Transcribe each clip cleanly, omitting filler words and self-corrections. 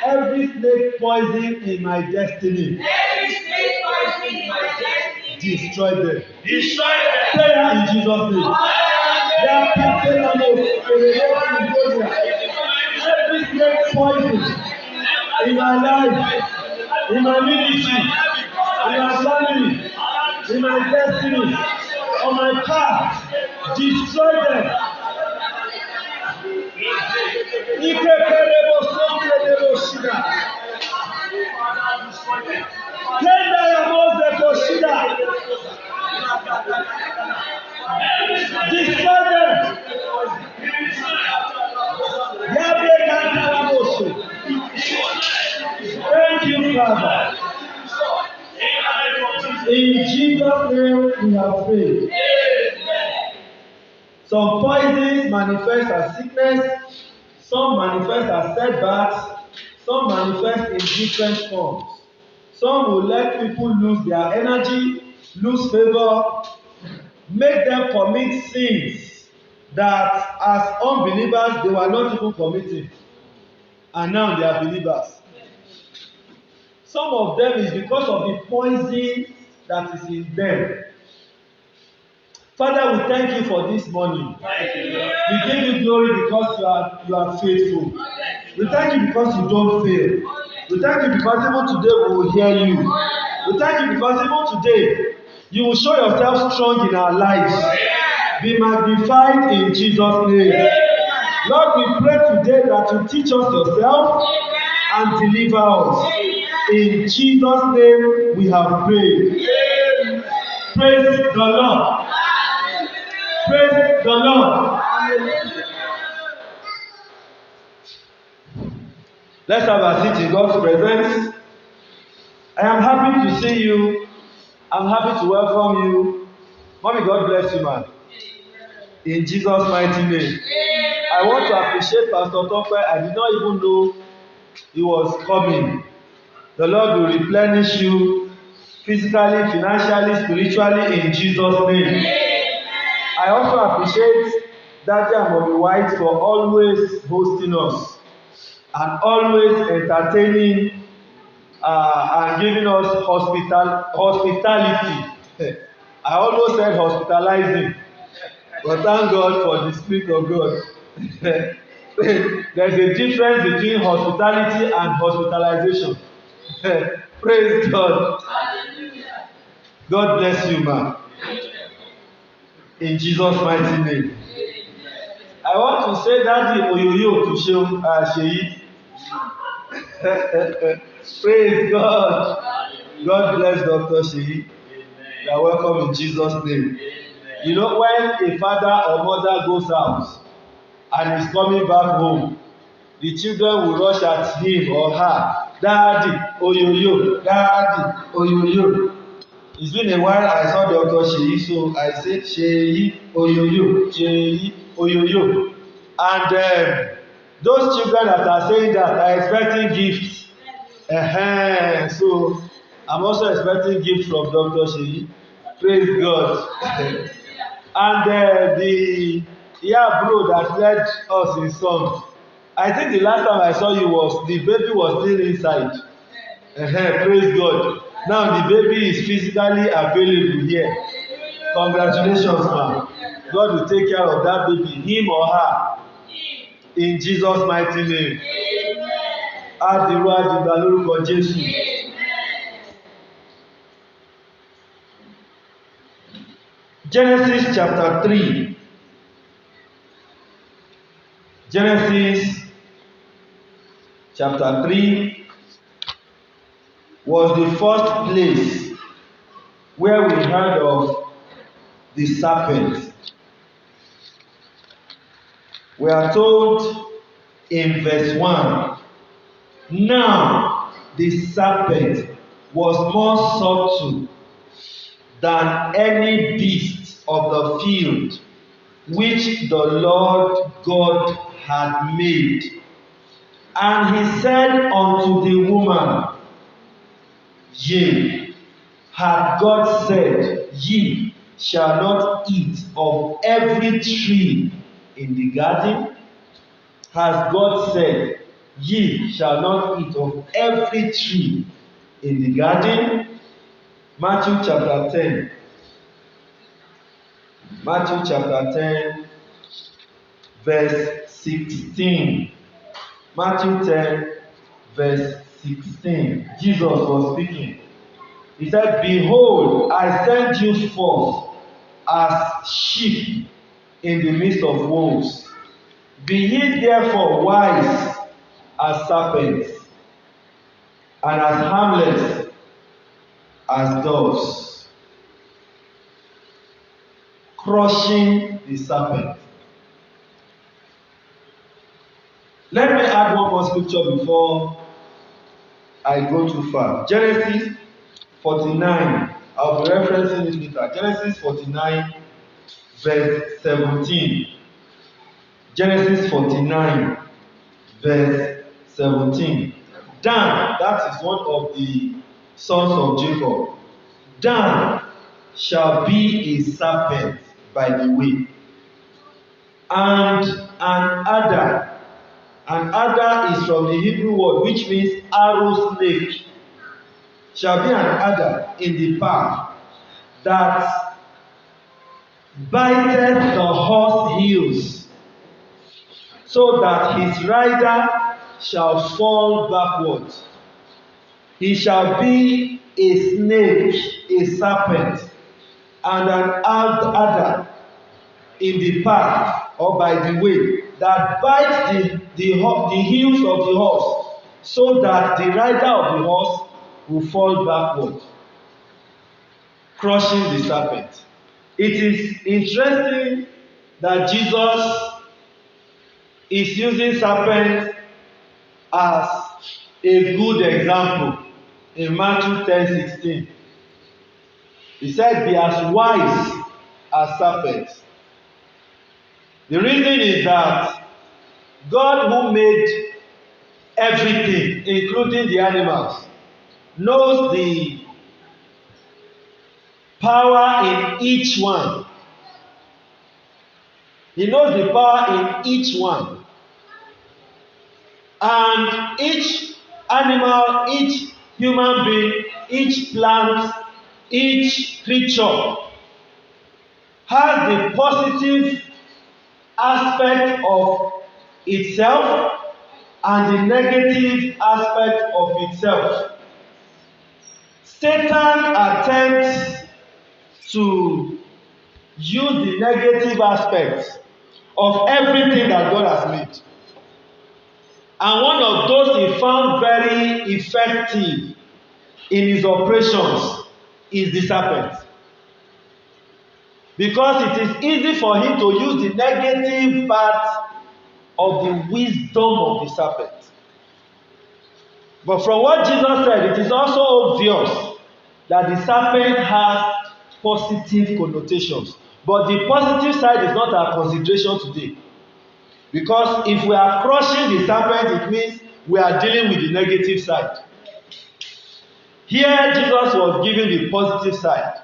Every snake poison in my destiny. Destroy them. Prayer in Jesus' name. Every snake poison in my life, in my ministry, in my family, in my destiny, on my path, destroy them. Destroy them. Thank you, Father. In Jesus' name we have prayed. Some poisons manifest as sickness, some manifest as setbacks, some manifest in different forms. Some will let people lose their energy, lose favor, make them commit sins that as unbelievers they were not even committing, and now they are believers. Some of them is because of the poison that is in them. Father, we thank you for this morning. We give you glory because you are faithful. We thank you because you don't fail. We thank you because even today we will hear you. We thank you because even today you will show yourself strong in our lives. Be magnified in Jesus' name. Lord, we pray today that you teach us yourself and deliver us. In Jesus' name we have prayed. Praise the Lord. Praise the Lord. Let's have a seat in God's presence. I am happy to see you. I'm happy to welcome you. Mommy, God bless you, man. In Jesus' mighty name. I want to appreciate Pastor Tope. I did not even know he was coming. The Lord will replenish you physically, financially, spiritually in Jesus' name. I also appreciate Daddy and Mommy White for always hosting us and always entertaining and giving us hospitality. I almost said hospitalizing, but thank God for the Spirit of God. There's a difference between hospitality and hospitalization. Praise God. God bless you, man. In Jesus' mighty name. I want to say Daddy Oyoyo to Sheyi. Praise God. God bless Dr. Sheyi. You are welcome in Jesus' name. You know, when a father or mother goes out and is coming back home, the children will rush at him or her. Daddy Oyoyo, Daddy Oyoyo. It's been a while I saw Dr. Sheyi, so I said Sheyi Oyoyo, Sheyi Oyoyo. And those children that are saying that are expecting gifts. So I'm also expecting gifts from Dr. Sheyi. Praise God. And the bro that led us in song. I think the last time I saw you was the baby was still inside. Praise God. Now the baby is physically available here. Congratulations, man. God will take care of that baby, him or her. In Jesus' mighty name. Adiru adigba lórúkọ Jésù. Genesis chapter 3. Genesis chapter 3 was the first place where we heard of the serpent. We are told in verse 1, now the serpent was more subtle than any beast of the field which the Lord God had made. And he said unto the woman, yea, had God said, ye shall not eat of every tree in the garden? has God said, ye shall not eat of every tree in the garden? Matthew chapter 10. Matthew chapter 10, verse 16. Matthew 10, verse 16. Jesus was speaking. He said, behold, I send you forth as sheep in the midst of wolves. Be ye therefore wise as serpents, and as harmless as doves. Crushing the serpent. Let me add one more scripture before I go too far. Genesis 49. I'll be referencing it later. Genesis 49, verse 17. Genesis 49, verse 17. Dan, that is one of the sons of Jacob. Dan shall be a serpent by the way, and an adder. An adder is from the Hebrew word which means arrow snake. Shall be an adder in the path that biteth the horse heels, so that his rider shall fall backward. He shall be a snake, a serpent, and an adder in the path or by the way, that bites the heels of the horse, so that the rider of the horse will fall backward, crushing the serpent. It is interesting that Jesus is using serpent as a good example in Matthew 10:16. He said, be as wise as serpents. The reason is that God, who made everything, including the animals, knows the power in each one. He knows the power in each one. And each animal, each human being, each plant, each creature has the positive aspect of itself and the negative aspect of itself. Satan attempts to use the negative aspects of everything that God has made. And one of those he found very effective in his operations is the serpent. Because it is easy for him to use the negative part of the wisdom of the serpent. But from what Jesus said, it is also obvious that the serpent has positive connotations. But the positive side is not our consideration today. Because if we are crushing the serpent, it means we are dealing with the negative side. Here, Jesus was giving the positive side.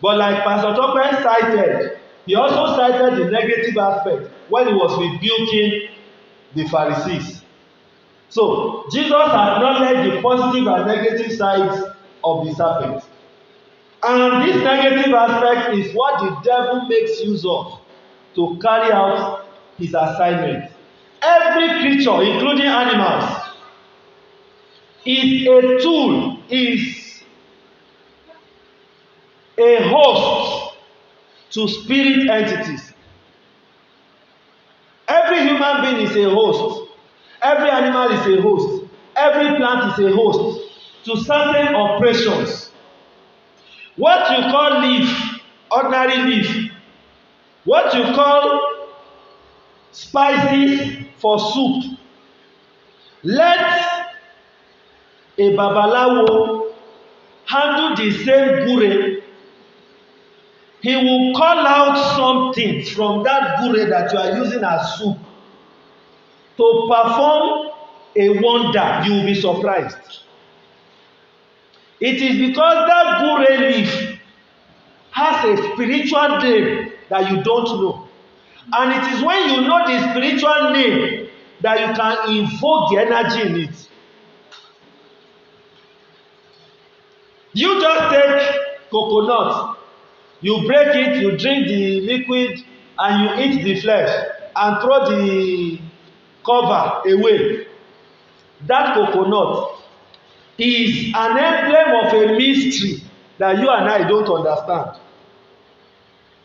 But like Pastor Tope cited, he also cited the negative aspect when he was rebuking the Pharisees. So, Jesus acknowledged the positive and negative sides of the serpent. And this negative aspect is what the devil makes use of to carry out his assignment. Every creature, including animals, is a tool, is a host to spirit entities. Every human being is a host. Every animal is a host. Every plant is a host to certain operations. What you call leaf, ordinary leaf, what you call spices for soup, let a babalawo handle the same gure. He will call out something from that gure that you are using as soup to perform a wonder. You will be surprised. It is because that gure leaf has a spiritual name that you don't know. And it is when you know the spiritual name that you can invoke the energy in it. You just take coconut, you break it, you drink the liquid, and you eat the flesh and throw the cover away. That coconut is an emblem of a mystery that you and I don't understand.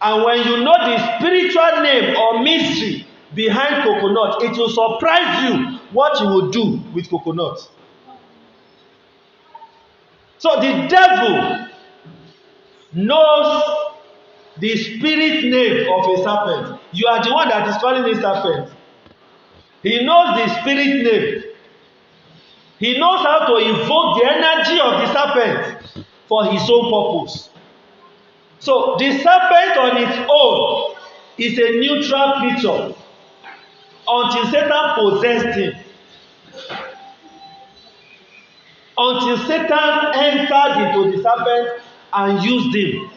And when you know the spiritual name or mystery behind coconut, it will surprise you what you will do with coconut. So the devil knows the spirit name of a serpent. You are the one that is calling it serpent. He knows the spirit name. He knows how to invoke the energy of the serpent for his own purpose. So the serpent on its own is a neutral creature until Satan possessed him. Until Satan entered into the serpent and used him.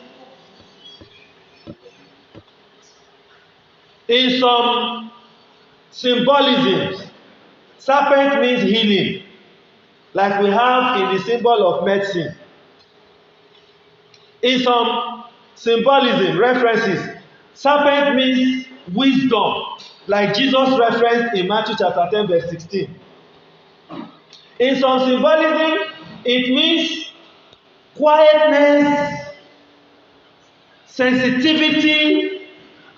In some symbolisms, serpent means healing, like we have in the symbol of medicine. In some symbolism references, serpent means wisdom, like Jesus referenced in Matthew chapter 10 verse 16. In some symbolism, it means quietness, sensitivity,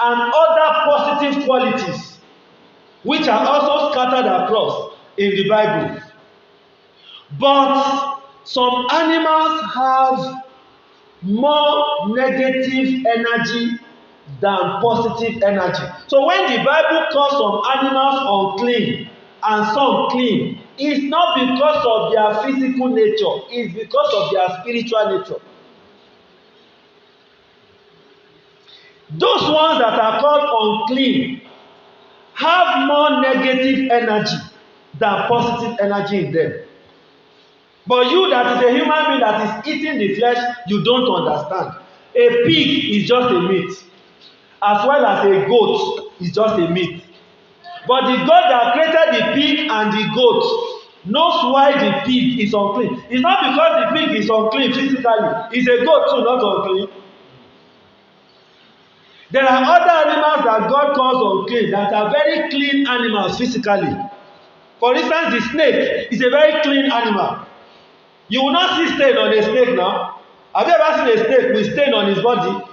and other positive qualities, which are also scattered across in the Bible. But some animals have more negative energy than positive energy. So when the Bible calls some animals unclean and some clean, it's not because of their physical nature, it's because of their spiritual nature. Those ones that are called unclean have more negative energy than positive energy in them. But you that is a human being that is eating the flesh, you don't understand. A pig is just a meat, as well as a goat is just a meat. But the God that created the pig and the goat knows why the pig is unclean. It's not because the pig is unclean physically, it's a goat too, not unclean. There are other animals that God calls unclean that are very clean animals physically. For instance, the snake is a very clean animal. You will not see stain on a snake now. Have you ever seen a snake with stain on his body?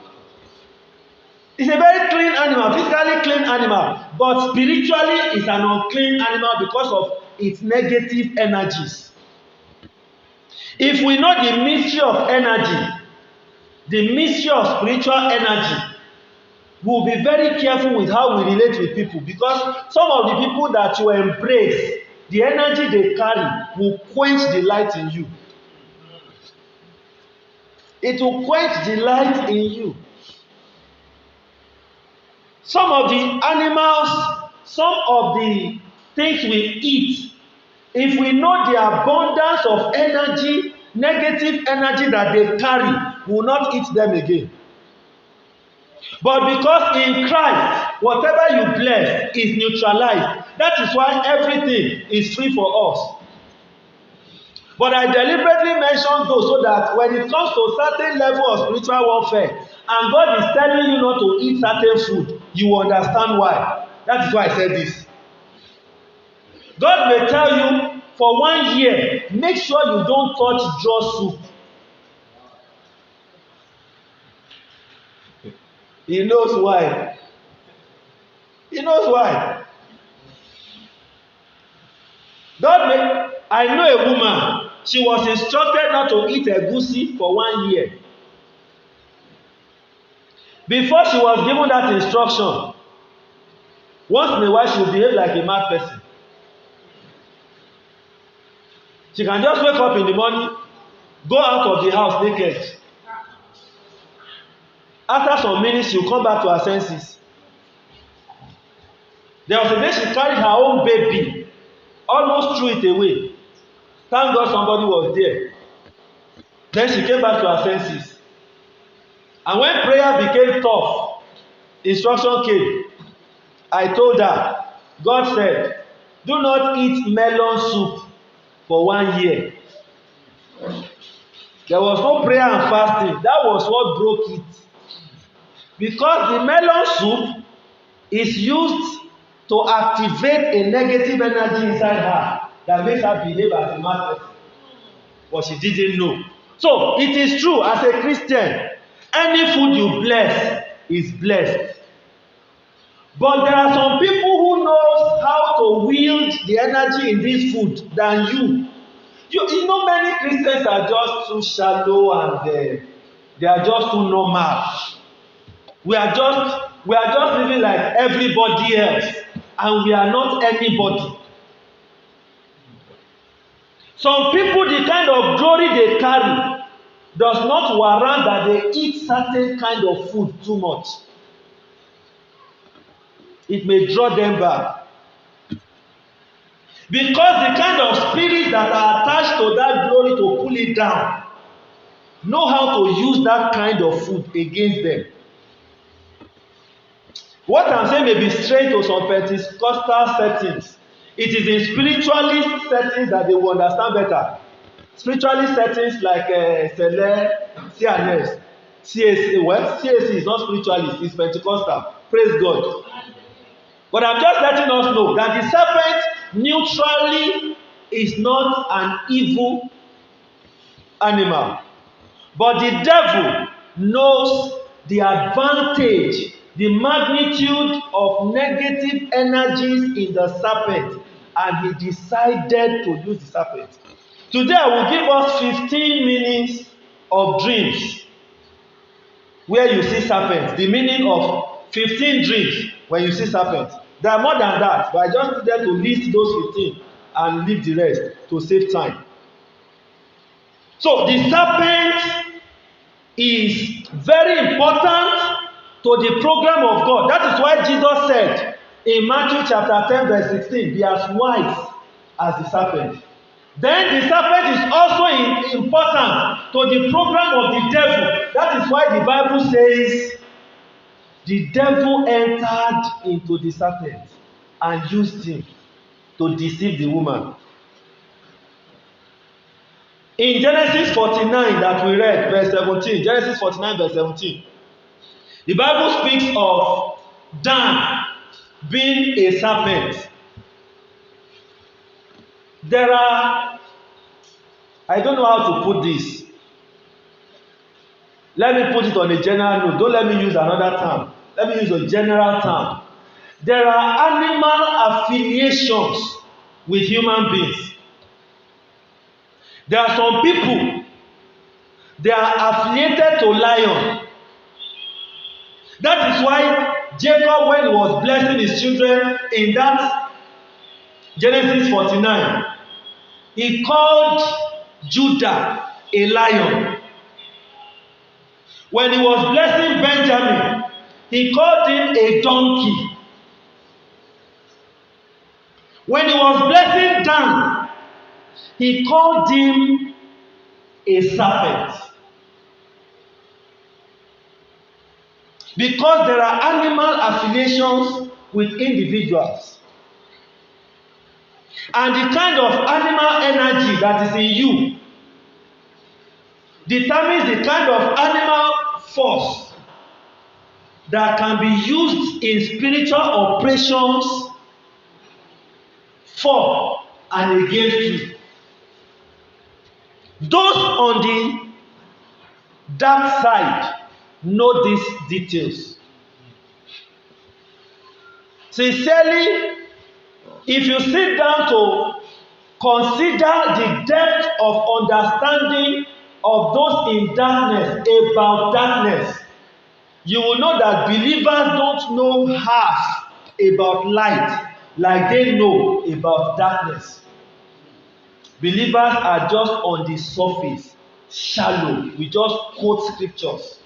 It's a very clean animal, physically clean animal, but spiritually it's an unclean animal because of its negative energies. If we know the mystery of energy, the mystery of spiritual energy, we will be very careful with how we relate with people, because some of the people that you embrace, the energy they carry will quench the light in you. It will quench the light in you. Some of the animals, some of the things we eat, if we know the abundance of energy, negative energy that they carry, we will not eat them again. But because in Christ, whatever you bless is neutralized. That is why everything is free for us. But I deliberately mentioned those so that when it comes to a certain level of spiritual warfare, and God is telling you not to eat certain food, you will understand why. That is why I said this. God may tell you for 1 year, make sure you don't touch draw soup. He knows why. He knows why. God may, I know a woman, she was instructed not to eat egusi for 1 year. Before she was given that instruction, once in a while she will behave like a mad person. She can just wake up in the morning, go out of the house naked. After some minutes, she will come back to her senses. There was a day she carried her own baby, almost threw it away. Thank God somebody was there. Then she came back to her senses. And when prayer became tough, instruction came. I told her, God said, do not eat melon soup for 1 year. There was no prayer and fasting. That was what broke it. Because the melon soup is used to activate a negative energy inside her that makes her behave as a mad person. But she didn't know. So it is true, as a Christian, any food you bless is blessed. But there are some people who knows how to wield the energy in this food than you. You know, many Christians are just too shallow and they are just too normal. We are just living like everybody else, and we are not anybody. Some people, the kind of glory they carry does not warrant that they eat certain kind of food too much. It may draw them back. Because the kind of spirits that are attached to that glory to pull it down know how to use that kind of food against them. What I'm saying may be strange to some Pentecostal settings. It is in spiritualist settings that they will understand better. Spiritualist settings like Sele, CNS, CAC. Well, CAC is not spiritualist, it's Pentecostal. Praise God. But I'm just letting us know that the serpent neutrally is not an evil animal. But the devil knows the advantage, the magnitude of negative energies in the serpent, and he decided to use the serpent. Today I will give us 15 meanings of dreams where you see serpents. The meaning of 15 dreams when you see serpents. There are more than that, but I just needed to list those 15 and leave the rest to save time. So the serpent is very important to the program of God. That is why Jesus said in Matthew chapter 10 verse 16, be as wise as the serpent. Then the serpent is also important to the program of the devil. That is why the Bible says the devil entered into the serpent and used him to deceive the woman. In Genesis 49 that we read, verse 17, Genesis 49 verse 17, the Bible speaks of Dan being a serpent. There are, I don't know how to put this. Let me put it on a general note. Don't let me use another term. Let me use a general term. There are animal affiliations with human beings. There are some people, they are affiliated to lion. That is why Jacob, when he was blessing his children in that Genesis 49, he called Judah a lion. When he was blessing Benjamin, he called him a donkey. When he was blessing Dan, he called him a serpent. Because there are animal affiliations with individuals. And the kind of animal energy that is in you determines the kind of animal force that can be used in spiritual operations for and against you. Those on the dark side know these details. Sincerely, if you sit down to consider the depth of understanding of those in darkness about darkness, you will know that believers don't know half about light like they know about darkness. Believers are just on the surface, shallow. We just quote scriptures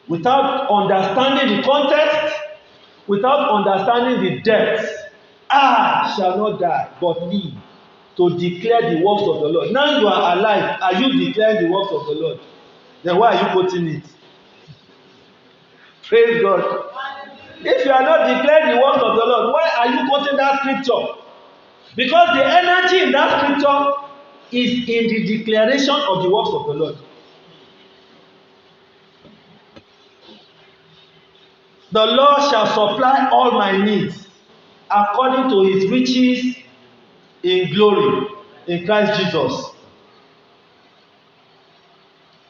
without understanding the context, without understanding the depth. I shall not die, but live to declare the works of the Lord. Now you are alive. Are you declaring the works of the Lord? Then why are you quoting it? Praise God. If you are not declaring the works of the Lord, why are you quoting that scripture? Because the energy in that scripture is in the declaration of the works of the Lord. The Lord shall supply all my needs according to his riches in glory in Christ Jesus.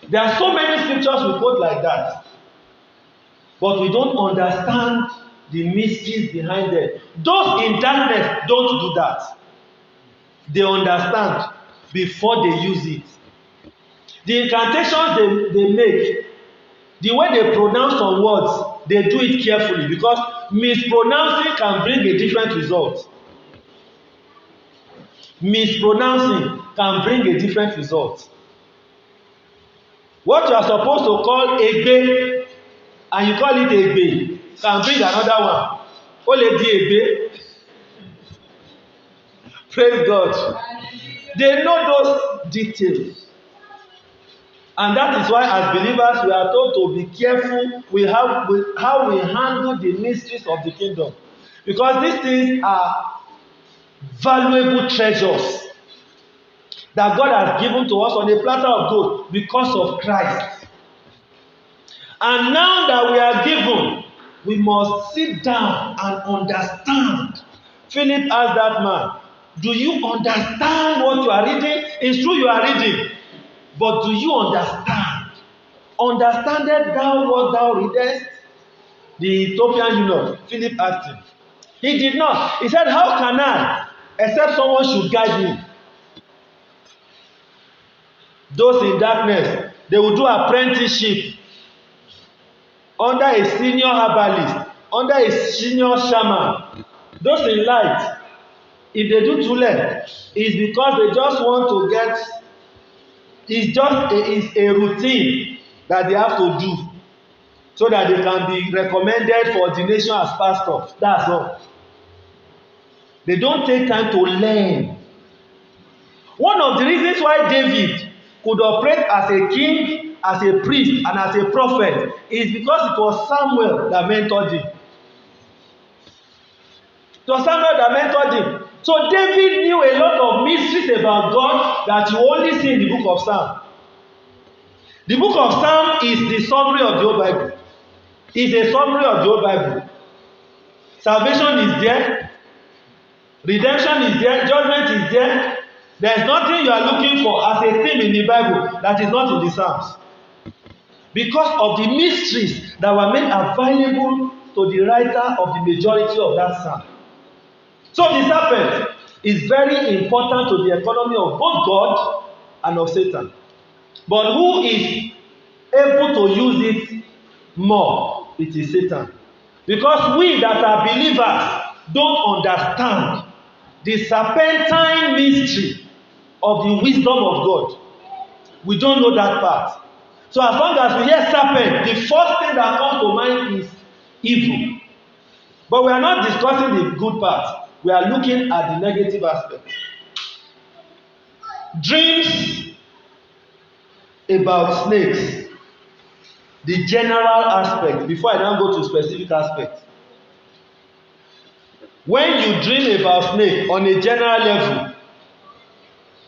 There are so many scriptures we quote like that, but we don't understand the mysteries behind them. Those in darkness don't do that. They understand before they use it. The incantations they make, the way they pronounce some words, they do it carefully, because mispronouncing can bring a different result. Mispronouncing can bring a different result. What you are supposed to call egbe and you call it egbe can bring another one. Ó lè di egbe. Praise God. They know those details. And that is why as believers we are told to be careful with how we handle the mysteries of the kingdom. Because these things are valuable treasures that God has given to us on a platter of gold because of Christ. And now that we are given, we must sit down and understand. Philip asked that man, do you understand what you are reading? It's true you are reading, but do you understand? Understandest thou what thou readest? The Ethiopian eunuch, Philip asked him. He did not. He said, how can I, except someone should guide me? Those in darkness, they will do apprenticeship under a senior herbalist, under a senior shaman. Those in light, if they do too late, it's because they just want to get, it's a routine that they have to do so that they can be recommended for ordination as pastor. That's all. They don't take time to learn. One of the reasons why David could operate as a king, as a priest, and as a prophet is because it was Samuel that mentored him. It was Samuel that mentored him. So David knew a lot of mysteries about God that you only see in the book of Psalm. The book of Psalm is the summary of the whole Bible. It's a summary of the whole Bible. Salvation is there. Redemption is there. Judgment is there. There is nothing you are looking for as a theme in the Bible that is not in the Psalms. Because of the mysteries that were made available to the writer of the majority of that psalm. So the serpent is very important to the economy of both God and of Satan. But who is able to use it more? It is Satan. Because we that are believers don't understand the serpentine mystery of the wisdom of God. We don't know that part. So as long as we hear serpent, the first thing that comes to mind is evil. But we are not discussing the good part. We are looking at the negative aspect. Dreams about snakes. The general aspect, before I now go to specific aspect. When you dream about snake on a general level,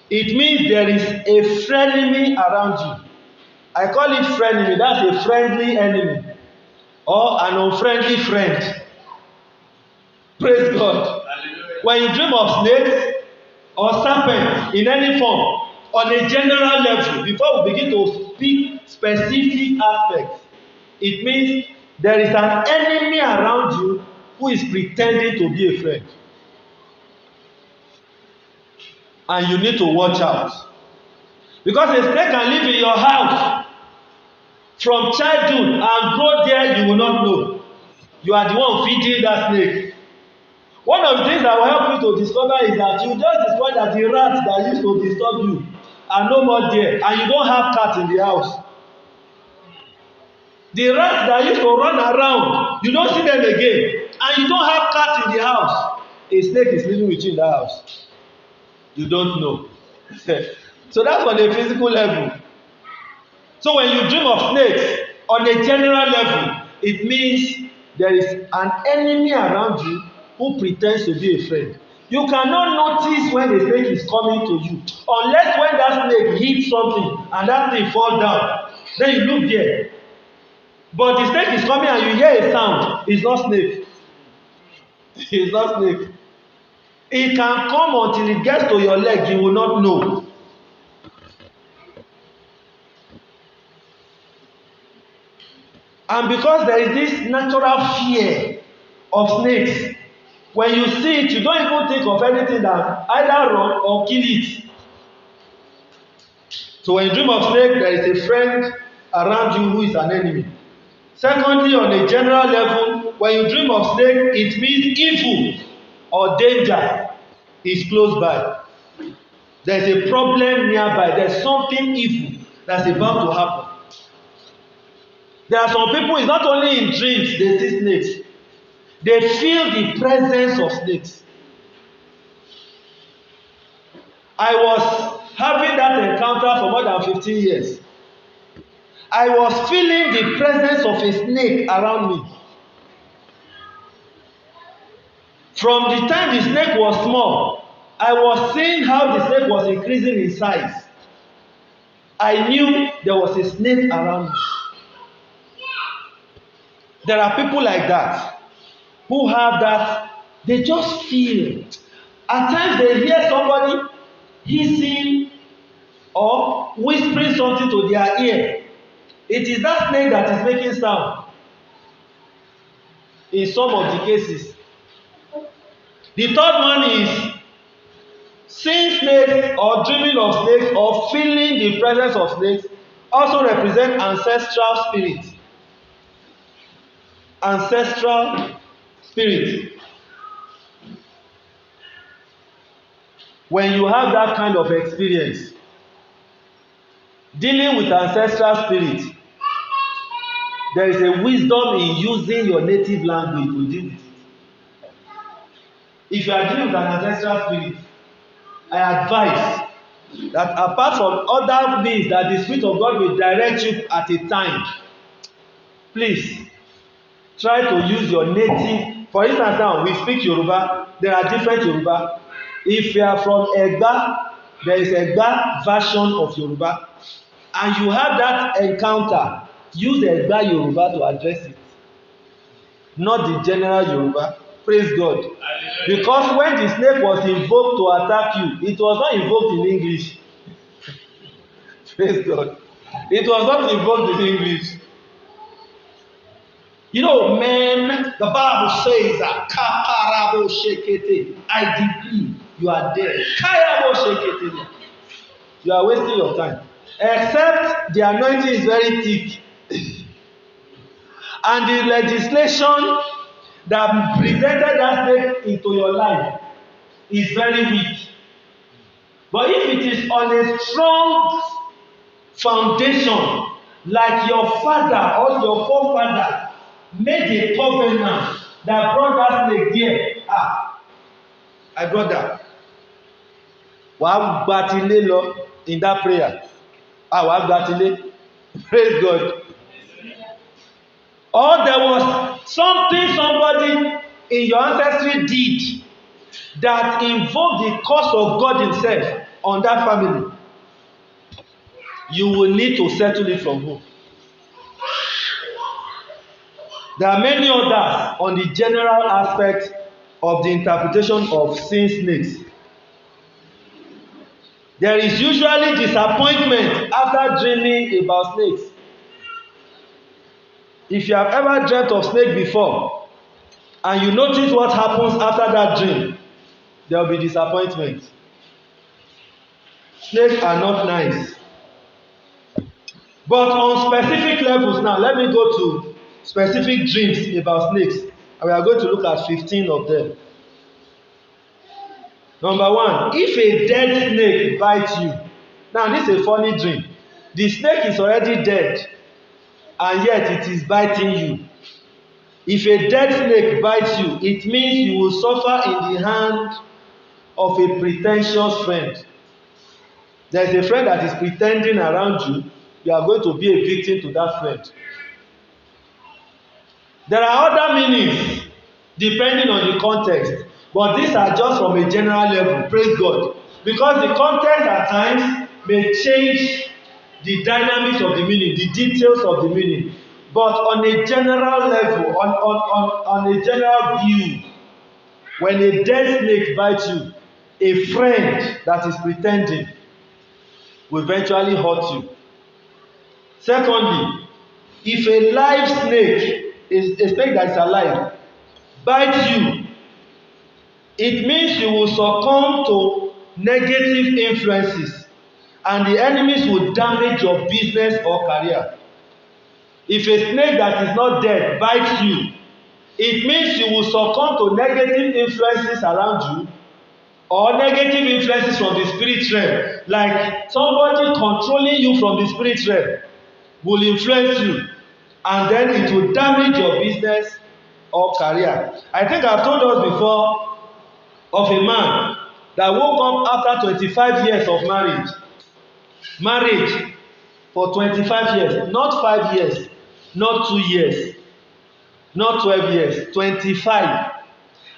it means there is a frenemy around you. I call it frenemy. That's a friendly enemy or an unfriendly friend. Praise God. Hallelujah. When you dream of snakes or serpents in any form on a general level, before we begin to speak specific aspects, it means there is an enemy around you who is pretending to be a friend. And you need to watch out. Because a snake can live in your house from childhood and grow there, you will not know. You are the one feeding that snake. One of the things that will help you to discover is that you just discover that the rats that used to disturb you are no more there, and you don't have cats in the house. The rats that used to run around, you don't see them again, and you don't have cats in the house. A snake is living with you in that house. You don't know. So that's on a physical level. So when you dream of snakes on a general level, it means there is an enemy around you who pretends to be a friend. You cannot notice when the snake is coming to you unless when that snake hits something and that thing fall down. Then you look there. But the snake is coming and you hear a sound. It's not snake. It's not snake. It can come until it gets to your leg. You will not know. And because there is this natural fear of snakes, when you see it, you don't even think of anything that either run or kill it. So when you dream of snake, there is a friend around you who is an enemy. Secondly, on a general level, when you dream of snake, it means evil or danger is close by. There is a problem nearby. There is something evil that's about to happen. There are some people, it's not only in dreams they see snakes. They feel the presence of snakes. I was having that encounter for more than 15 years. I was feeling the presence of a snake around me. From the time the snake was small, I was seeing how the snake was increasing in size. I knew there was a snake around me. There are people like that who have that, they just feel. At times they hear somebody hissing or whispering something to their ear. It is that snake that is making sound. In some of the cases. The third one is seeing snakes or dreaming of snakes or feeling the presence of snakes also represent ancestral spirit. Ancestral spirit. When you have that kind of experience, dealing with ancestral spirit, there is a wisdom in using your native language to deal with it. If you are dealing with an ancestral spirit, I advise that apart from other means that the Spirit of God will direct you at a time, please try to use your native. For instance, now we speak Yoruba. There are different Yoruba. If you are from Egba, there is Egba version of Yoruba, and you have that encounter, use the Egba Yoruba to address it, not the general Yoruba. Praise God. Because when the snake was invoked to attack you, it was not invoked in English. Praise God. It was not invoked in English. You know, men, the Bible says that kaparabo shekete, I decree you are dead. Kayabo shekete. You are wasting your time. Except the anointing is very thick. And the legislation that presented that snake into your life is very weak. But if it is on a strong foundation, like your father or your forefather made a covenant that brought that snake there, my brother, wàá gbatilé lọ in that prayer. Wàá gbatilé. Praise God. Or there was something somebody in your ancestry did that invoked the curse of God himself on that family. You will need to settle it from home. There are many others on the general aspect of the interpretation of seeing snakes. There is usually disappointment after dreaming about snakes. If you have ever dreamt of snake before and you notice what happens after that dream, there will be disappointment. Snakes are not nice. But on specific levels now, let me go to specific dreams about snakes. And we are going to look at 15 of them. Number one, if a dead snake bites you. Now this is a funny dream. The snake is already dead and yet it is biting you. If a dead snake bites you, it means you will suffer in the hand of a pretentious friend. There is a friend that is pretending around you. You are going to be a victim to that friend. There are other meanings depending on the context, but these are just from a general level. Praise God. Because the context at times may change the dynamics of the meaning, the details of the meaning. But on a general level, on a general view, when a dead snake bites you, a friend that is pretending will eventually hurt you. Secondly, if a live snake, is a snake that is alive, bites you, it means you will succumb to negative influences and the enemies will damage your business or career. If a snake that is not dead bites you, it means you will succumb to negative influences around you or negative influences from the spirit realm, like somebody controlling you from the spirit realm will influence you, and then it will damage your business or career. I think I've told us before of a man that woke up after 25 years of marriage for 25 years, not 5 years, not 2 years, not 12 years, 25,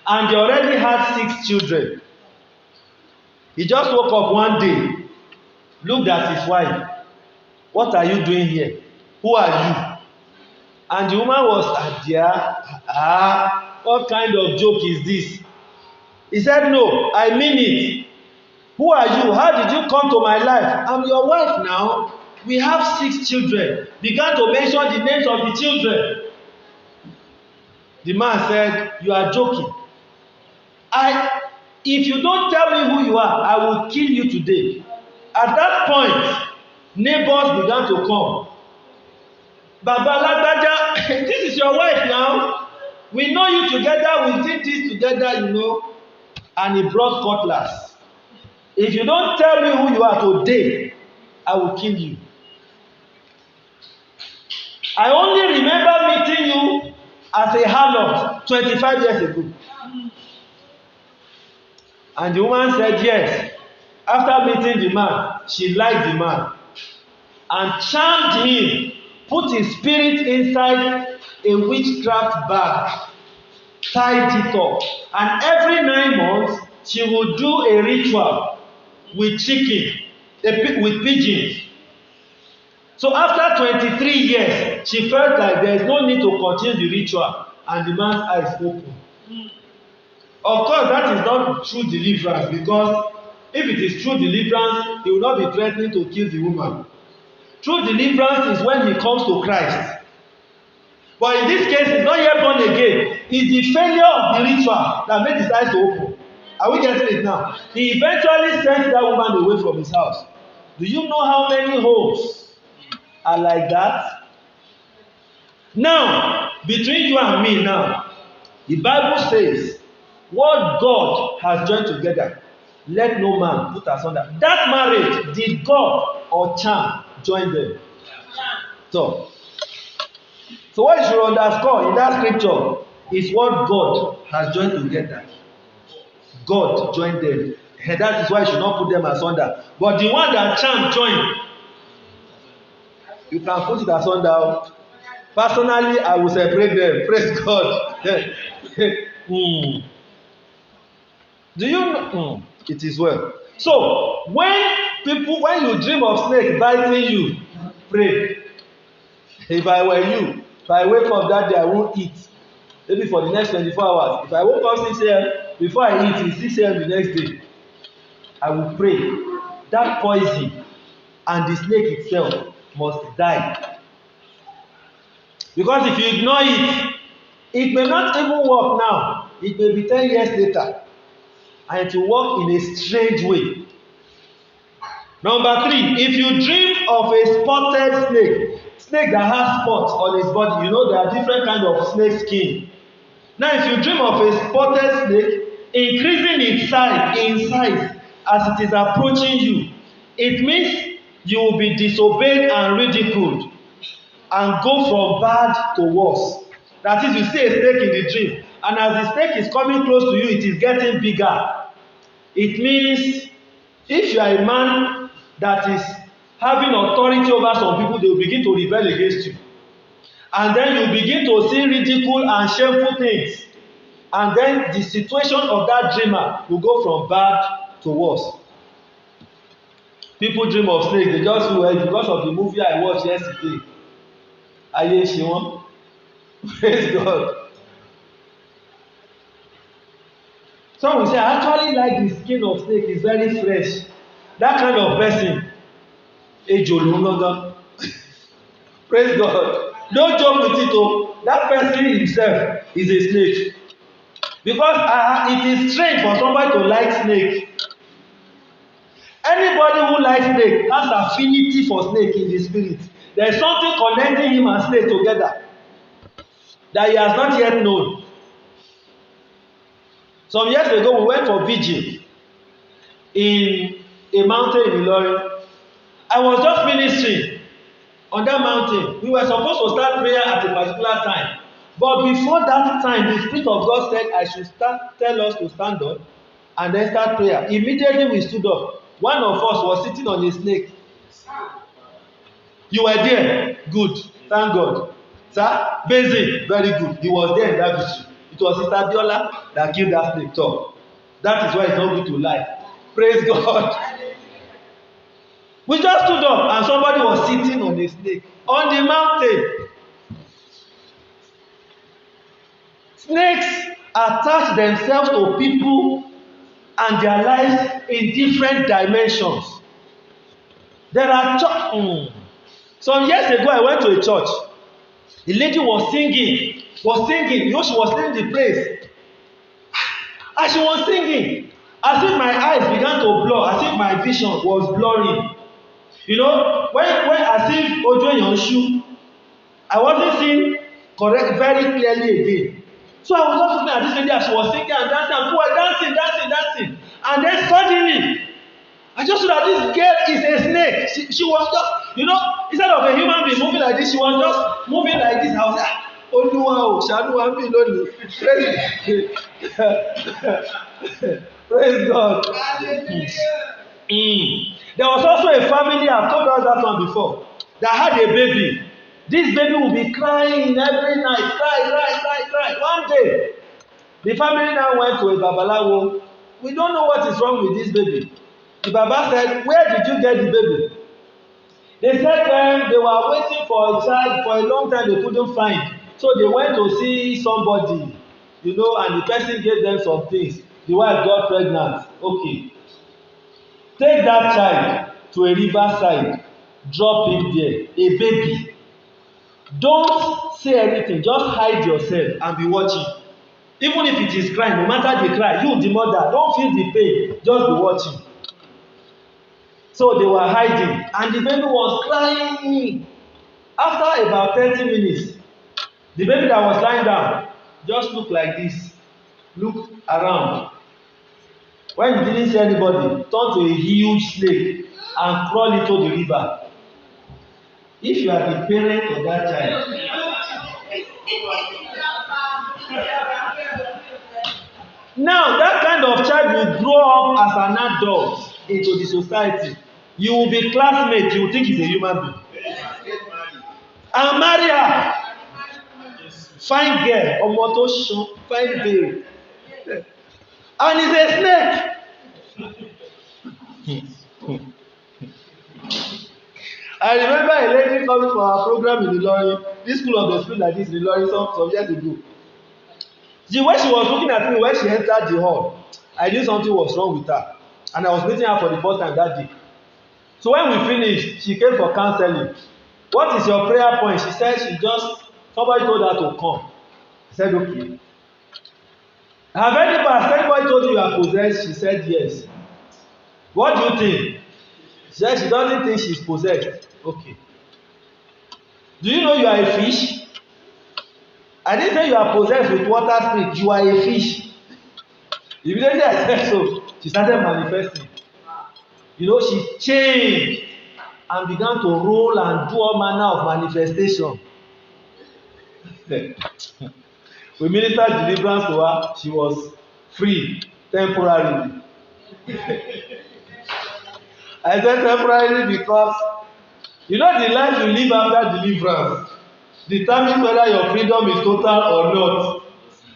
and they already had 6 children. He just woke up one day, looked at his wife. What are you doing here? Who are you? And the woman was, dear, what kind of joke is this? He said, no, I mean it. Who are you? How did you come to my life? I'm your wife now. We have 6 children. Began to mention the names of the children. The man said, you are joking. If you don't tell me who you are, I will kill you today. At that point, neighbors began to come. Baba Lagbaja, this is your wife now. We know you together, we did this together, you know. And he brought cutlass. If you don't tell me who you are today, I will kill you. I only remember meeting you as a harlot 25 years ago. And the woman said yes. After meeting the man, she liked the man and charmed him, put his spirit inside a witchcraft bag, tied it up, and every 9 months she would do a ritual with chicken, with pigeons. So after 23 years, she felt like there is no need to continue the ritual, and the man's eyes opened. Of course, that is not true deliverance, because if it is true deliverance, he will not be threatening to kill the woman. True deliverance is when he comes to Christ. But in this case, he's not yet born again. It's the failure of the ritual that made his eyes to open. Are we getting it now? He eventually sent that woman away from his house. Do you know how many homes are like that? Now, between you and me now, the Bible says, what God has joined together, let no man put asunder. That marriage, did God or charm join them? So what you should underscore in that scripture is what God has joined together. God joined them. And that is why you should not put them asunder. But the one that charm joined, you can put it asunder. Personally, I will separate them. Praise God. Do you know? It is well. So when you dream of snake biting you, pray. If I were you, if I wake up that day, I won't eat. Maybe for the next 24 hours. If I woke up 6 a.m. before I eat, it's 6 a.m. the next day. I will pray. That poison and the snake itself must die. Because if you ignore it, it may not even work now. It may be 10 years later. And it will work in a strange way. Number 3, if you dream of a spotted snake that has spots on its body, you know there are different kinds of snake skin. Now if you dream of a spotted snake increasing in size as it is approaching you, it means you will be disobeyed and ridiculed and go from bad to worse. That is, you see a snake in the dream, and as the snake is coming close to you, it is getting bigger. It means if you are a man that is having authority over some people, they will begin to rebel against you. And then you begin to see ridicule and shameful things. And then the situation of that dreamer will go from bad to worse. People dream of snakes, they just feel well because of the movie I watched yesterday. Aye Shiwon. Praise God. Some will say, I actually like the skin of snake, it's very fresh. That kind of person, ejò ló ń gangan. Praise God. Don't joke with it o. That person himself is a snake. Because it is strange for somebody to like snake. Anybody who likes snake has affinity for snake in the spirit. There is something connecting him and snake together that he has not yet known. Some years ago, we went for vigil in a mountain in Ilorin. I was just ministering on that mountain. We were supposed to start prayer at a particular time. But before that time, the Spirit of God said I should tell us to stand up and then start prayer. Immediately we stood up. One of us was sitting on a snake. You were there? Good. Thank God. Sir, basin, very good. He was there in that victory. It was Sister Biola that killed that snake top. That is why it's not good to lie. Praise God. We just stood up and somebody was sitting on a snake on the mountain. Snakes attach themselves to people and their lives in different dimensions. There are some years ago I went to a church. The lady was singing. You know, she was singing the praise. As she was singing, as if my eyes began to blur, as if my vision was blurring. You know, when as if Ojo Yonshu, I wasn't seeing correct very clearly again. So I was just looking at this lady as she was singing and dancing, and people were dancing. And then suddenly, I just saw that this girl is a snake. She was just, you know, instead of a human being moving like this, she was just moving like this. I was like, Olúwa o, ṣàánú wa níbí lónìí. Praise God. There was also a family, I've told us that one before, that had a baby. This baby will be crying every night, cry. One day, the family now went to a babalawo. We don't know what is wrong with this baby. The Baba said, where did you get the baby? They said they were waiting for a child for a long time, they couldn't find. So they went to see somebody, you know, and the person gave them some things. The wife got pregnant. Okay. Take that child to a riverside, drop him there, a baby. Don't say anything, just hide yourself and be watching. Even if it is crying, no matter the cry, you the mother, don't feel the pain, just be watching. So they were hiding and the baby was crying. After about 30 minutes, the baby that was lying down just looked like this, look around. When he didn't see anybody, turned to a huge snake and crawl into the river. If you are the parent of that child, now that kind of child will grow up as an adult into the society. You will be classmate, you will think he's a human being. And marry her. Fine girl, ọmọ tó ṣan, fine babe. And he's a snake. I remember a lady coming for our program in Ilorin, this school of the spirit like this in Ilorin some years ago. The way she was looking at me when she entered the hall, I knew something was wrong with her. And I was meeting her for the first time that day. So when we finished, she came for counseling. What is your prayer point? She said somebody told her to come. I said, okay. Has anybody told you you are possessed? She said, yes. What do you think? She said she doesn't think she's possessed. Okay. Do you know you are a fish? I didn't say you are possessed with water spirit. You are a fish. Immediately I said so, she started manifesting. You know, she changed and began to roll and do all manner of manifestation. We ministered deliverance to her. She was free temporarily. I said temporarily because you know the life you live after deliverance. determines whether your freedom is total or not.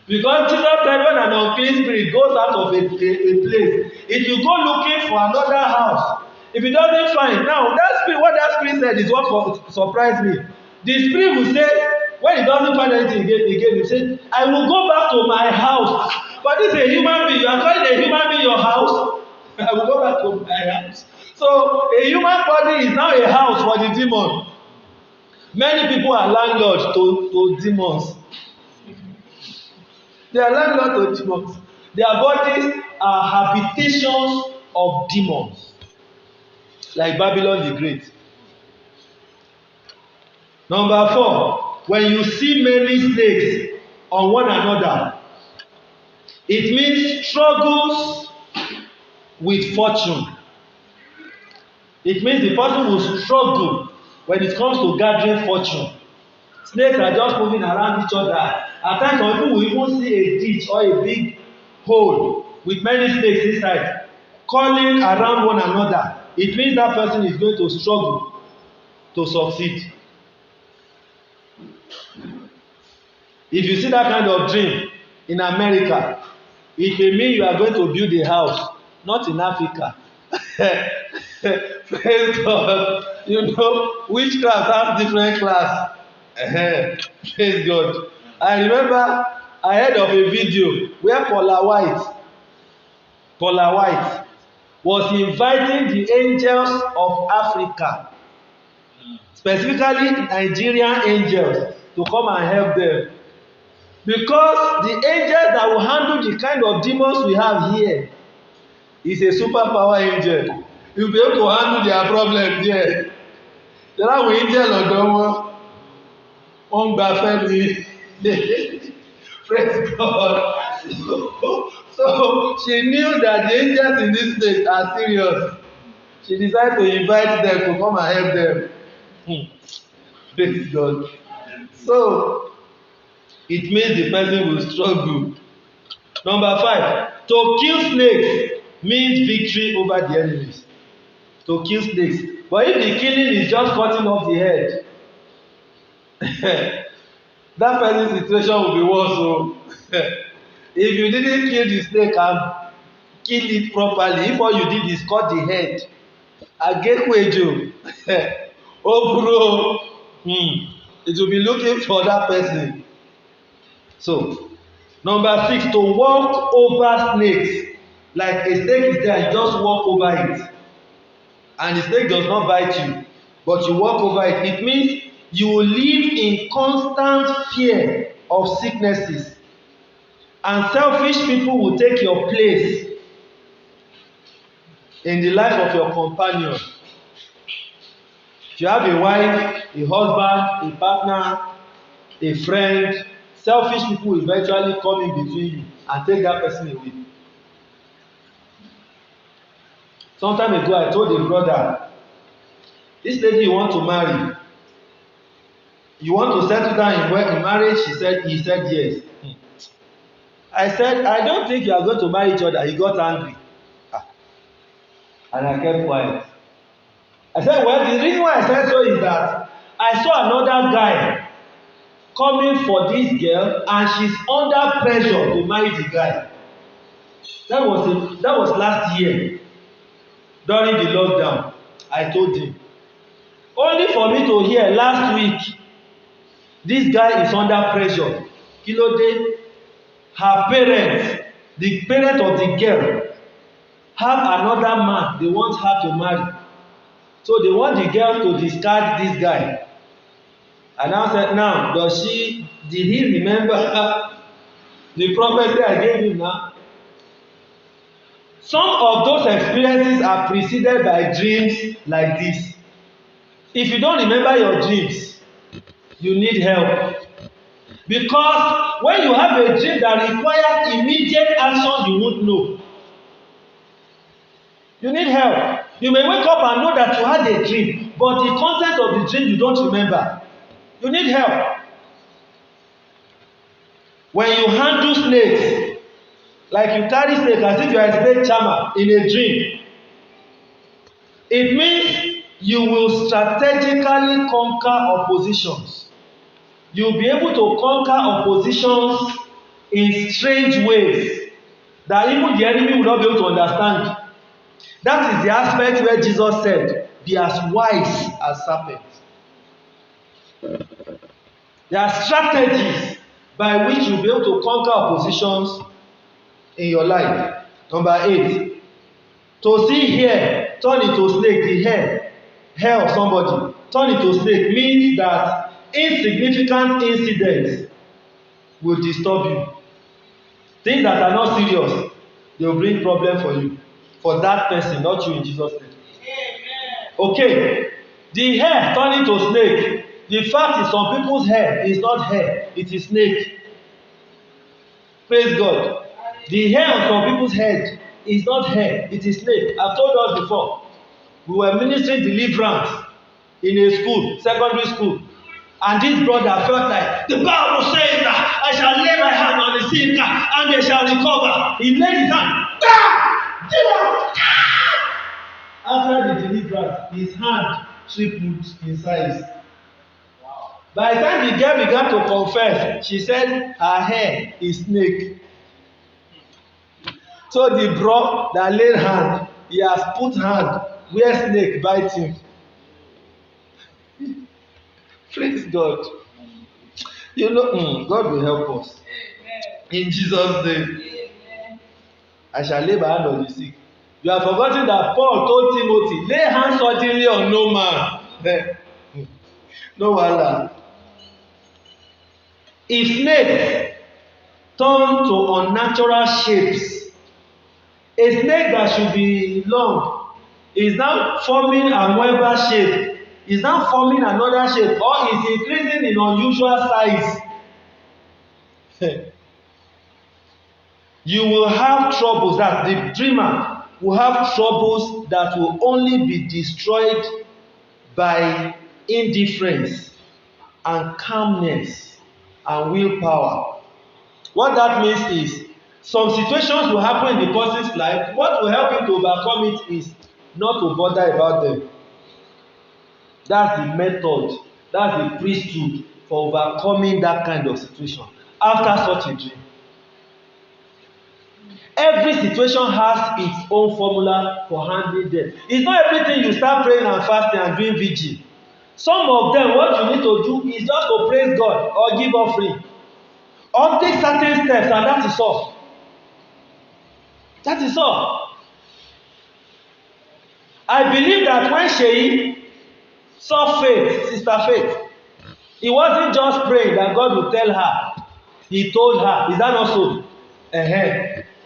Because Jesus said when an unclean spirit goes out of a place, it will go looking for another house. If it doesn't find, now that spirit, what that spirit said is what surprised me. The spirit will say, when it doesn't find anything again, he say, I will go back to my house. But this is a human being. You are calling a human being your house? I will go back to my house. So a human body is now a house for the demon. Many people are landlords to demons. They are landlords to demons. Their bodies are habitations of demons. Like Babylon the Great. Number 4, when you see many snakes on one another, it means struggles with fortune. It means the person will struggle when it comes to gathering fortune. Snakes are just moving around each other. At times, some people will even see a ditch or a big hole with many snakes inside, crawling around one another. It means that person is going to struggle to succeed. If you see that kind of dream in America, it may mean you are going to build a house, not in Africa. Praise God. You know, witchcraft has different class. Praise God. I remember I heard of a video where Paula White was inviting the angels of Africa, specifically Nigerian angels, to come and help them. Because the angels that will handle the kind of demons we have here is a superpower angel. You will be able to handle their problems here. There are angels ọ̀dọ̀ wọn gba fẹ́ mi. Praise God. So she knew that the angels in this place are serious. She decided to invite them to come and help them. Praise God. So it means the person will struggle. Number 5, to kill snakes means victory over the enemies. To kill snakes. But if the killing is just cutting off the head, that person's situation will be worse. So if you didn't kill the snake and kill it properly, if all you did is cut the head, agekwejo, oburo, it will be looking for that person. So, number 6, to walk over snakes. Like a snake is there, you just walk over it. And the snake does not bite you, but you walk over it. It means you will live in constant fear of sicknesses. And selfish people will take your place in the life of your companion. If you have a wife, a husband, a partner, a friend, selfish people will eventually come in between you and take that person away. Some time ago, I told a brother, this lady you want to marry, you want to settle down in marriage? He said yes. I said, I don't think you are going to marry each other. He got angry. And I kept quiet. I said, well, the reason why I said so is that I saw another guy coming for this girl and she's under pressure to marry the guy. That was last year during the lockdown. I told him. Only for me to hear last week, this guy is under pressure. Kílódé, her parents, the parent of the girl, have another man they want her to marry. So they want the girl to discard this guy. And I said, now, did he remember the prophecy I gave him now? Some of those experiences are preceded by dreams like this. If you don't remember your dreams, you need help. Because when you have a dream that requires immediate action, you won't know. You need help. You may wake up and know that you had a dream, but the content of the dream you don't remember. You need help. When you handle snakes, like you carry snake as if you are a snake charmer in a dream, it means you will strategically conquer oppositions. You'll be able to conquer oppositions in strange ways that even the enemy will not be able to understand. That is the aspect where Jesus said, be as wise as serpents. There are strategies by which you'll be able to conquer oppositions in your life. Number 8, to see hair turn into snake, the hair of somebody turn into snake means that insignificant incidents will disturb you. Things that are not serious, they will bring problem for you, for that person, not you, in Jesus' name. Okay, the hair turn into snake. The fact is, some people's hair is not hair, it is snake. Praise God. The hair on some people's head is not hair, it is snake. I've told us before, we were ministering deliverance in a school, secondary school, and this brother felt like the Bible says that I shall lay my hand on the sick and they shall recover. He laid his hand. After the deliverance, his hand tripled in size. By the time the girl began to confess, she said her hair is snake. So the bro that laid hand, he has put hand where snake bite him. Praise God. You know, God will help us. In Jesus' name. I shall lay my hand on the sick. You have forgotten that Paul told Timothy, lay hands suddenly on no man. No wahala. If snakes turn to unnatural shapes, a snake that should be long is now forming an amoeba shape, is now forming another shape, or is increasing in unusual size. You will have troubles, that the dreamer will have troubles that will only be destroyed by indifference and calmness and willpower. What that means is, some situations will happen in the person's life. What will help him to overcome it is not to bother about them. That's the method, that's the priesthood for overcoming that kind of situation after such a dream. Every situation has its own formula for handling them. It's not everything you start praying and fasting and doing vigil. Some of them, what you need to do is just to praise God or give offering or take certain steps, and that is all. That is all. I believe that when Sheyi saw Faith, Sister Faith, he wasn't just praying that God would tell her. He told her. Is that not so?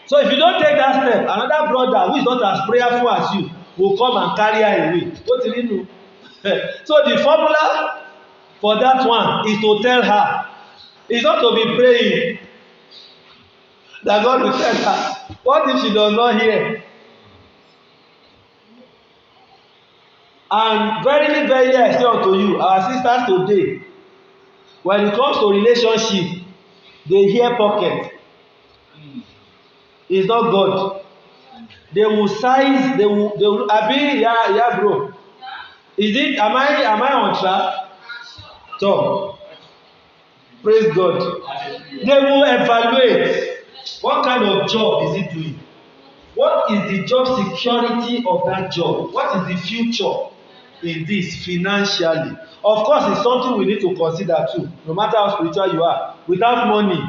So if you don't take that step, another brother who is not as prayerful as you will come and carry her away. What do you know? So the formula for that one is to tell her. It's not to be praying that God will tell her. What if she does not hear? And verily, verily, I say unto you, our sisters today, when it comes to relationship, they hear pocket. It's not God. They will size, they will abi, yeah, bro. Is it, am I on track? So, praise God. They will evaluate what kind of job is it doing. What is the job security of that job? What is the future in this financially? Of course, it's something we need to consider too, no matter how spiritual you are. Without money,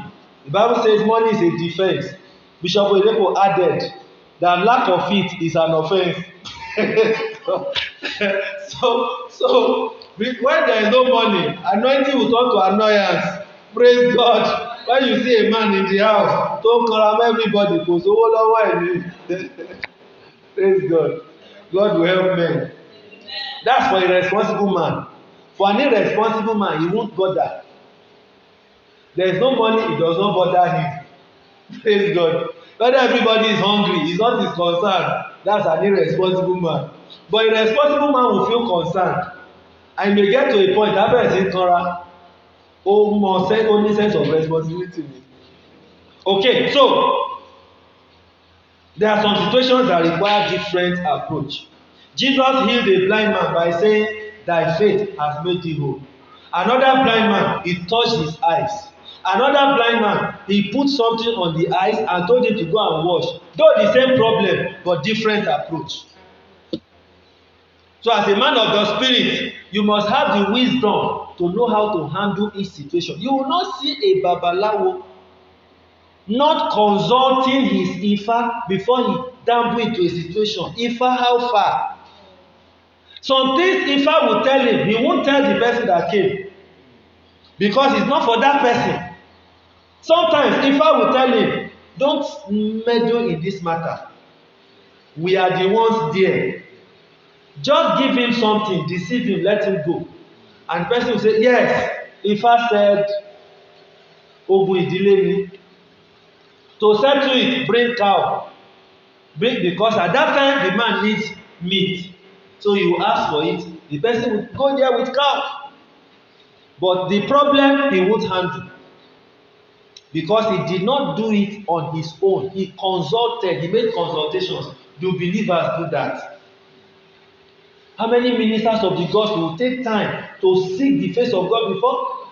the Bible says money is a defense. Bishop Oyedepo added that lack of it is an offense. so when there is no money, anointing will turn to annoyance. Praise God. When you see a man in the house, don't call him everybody because praise God. God will help men. That's for a responsible man. For an irresponsible man, he won't bother. There is no money, it does not bother him. Praise God. Whether everybody is hungry, it's not his concern. That's an irresponsible man. But a responsible man will feel concerned. And may get to a point, that person Torah, only sense of responsibility. Okay, so there are some situations that require different approach. Jesus healed a blind man by saying, thy faith has made thee whole. Another blind man, he touched his eyes. Another blind man, he put something on the eyes and told him to go and wash. Though the same problem, but different approach. So as a man of the spirit, you must have the wisdom to know how to handle each situation. You will not see a babalawo not consulting his Ifa before he dabble into a situation. Ifa, how far? Some things Ifa will tell him, he won't tell the person that came because it's not for that person. Sometimes Ifa will tell him, don't meddle in this matter. We are the ones there. Just give him something, deceive him, let him go. And the person will say, yes, Ifa said, Ogun ìdílé mi. To settle it, bring cow. Bring, because at that time the man needs meat. So you ask for it, the person will go there with cow. But the problem he won't handle. Because he did not do it on his own. He consulted, he made consultations. Do believers do that? How many ministers of the gospel will take time to seek the face of God before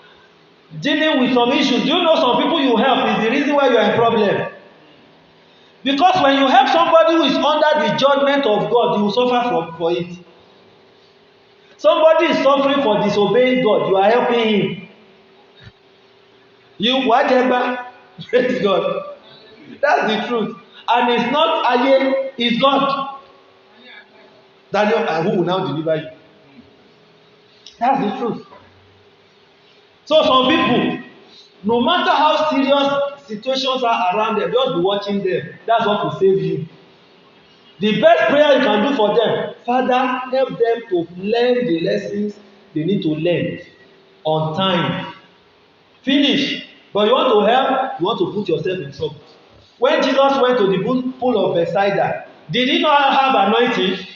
dealing with some issues? Do you know some people you help is the reason why you are in problem? Because when you help somebody who is under the judgment of God, you will suffer for it. Somebody is suffering for disobeying God, you are helping him. You whatever, praise God. That's the truth. And it's not Aye, it's God. Daniel, who will now deliver you? That's the truth. So some people, no matter how serious situations are around them, just be watching them. That's what will save you. The best prayer you can do for them, Father, help them to learn the lessons they need to learn on time. Finish. But you want to help, you want to put yourself in trouble. When Jesus went to the pool of Bethesda, did he not have anointing?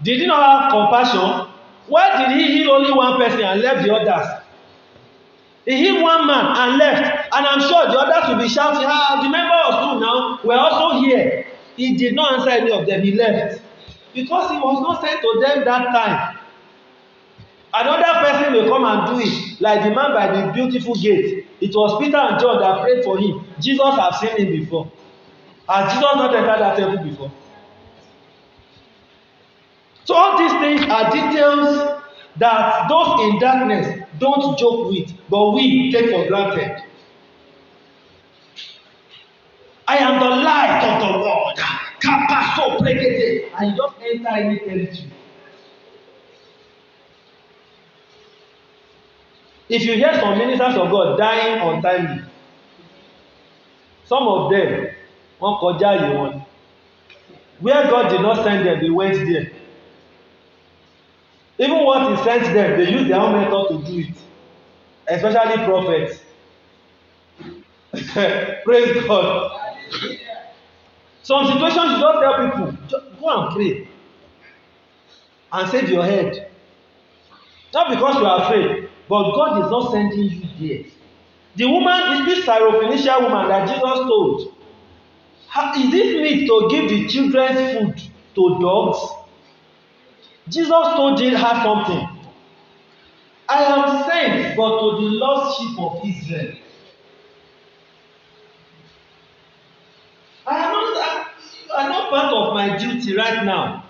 Did he not have compassion? Why did he heal only one person and left the others? He healed one man and left. And I'm sure the others will be shouting, the member of school now, we're also here. He did not answer any of them. He left. Because he was not sent to them that time. Another person will come and do it. Like the man by the beautiful gate. It was Peter and John that prayed for him. Jesus have seen him before. Has Jesus not entered that temple before? So all these things are details that those in darkness don't joke with, but we take for granted. I am the light of the world. And you just enter any territory. If you hear some ministers of God dying untimely, some of them wọ́n kọjá àyè wọn. Where God did not send them, they went there. Even what he sent them, they use their own method to do it. Especially prophets. Praise God. Some situations you don't tell people, just go and pray and save your head. Not because you are afraid, but God is not sending you there. The woman is this Syrophoenician woman that Jesus told. Is it meet to give the children's food to dogs? Jesus told her something. I am sent but to the lost sheep of Israel. I am not part of my duty right now.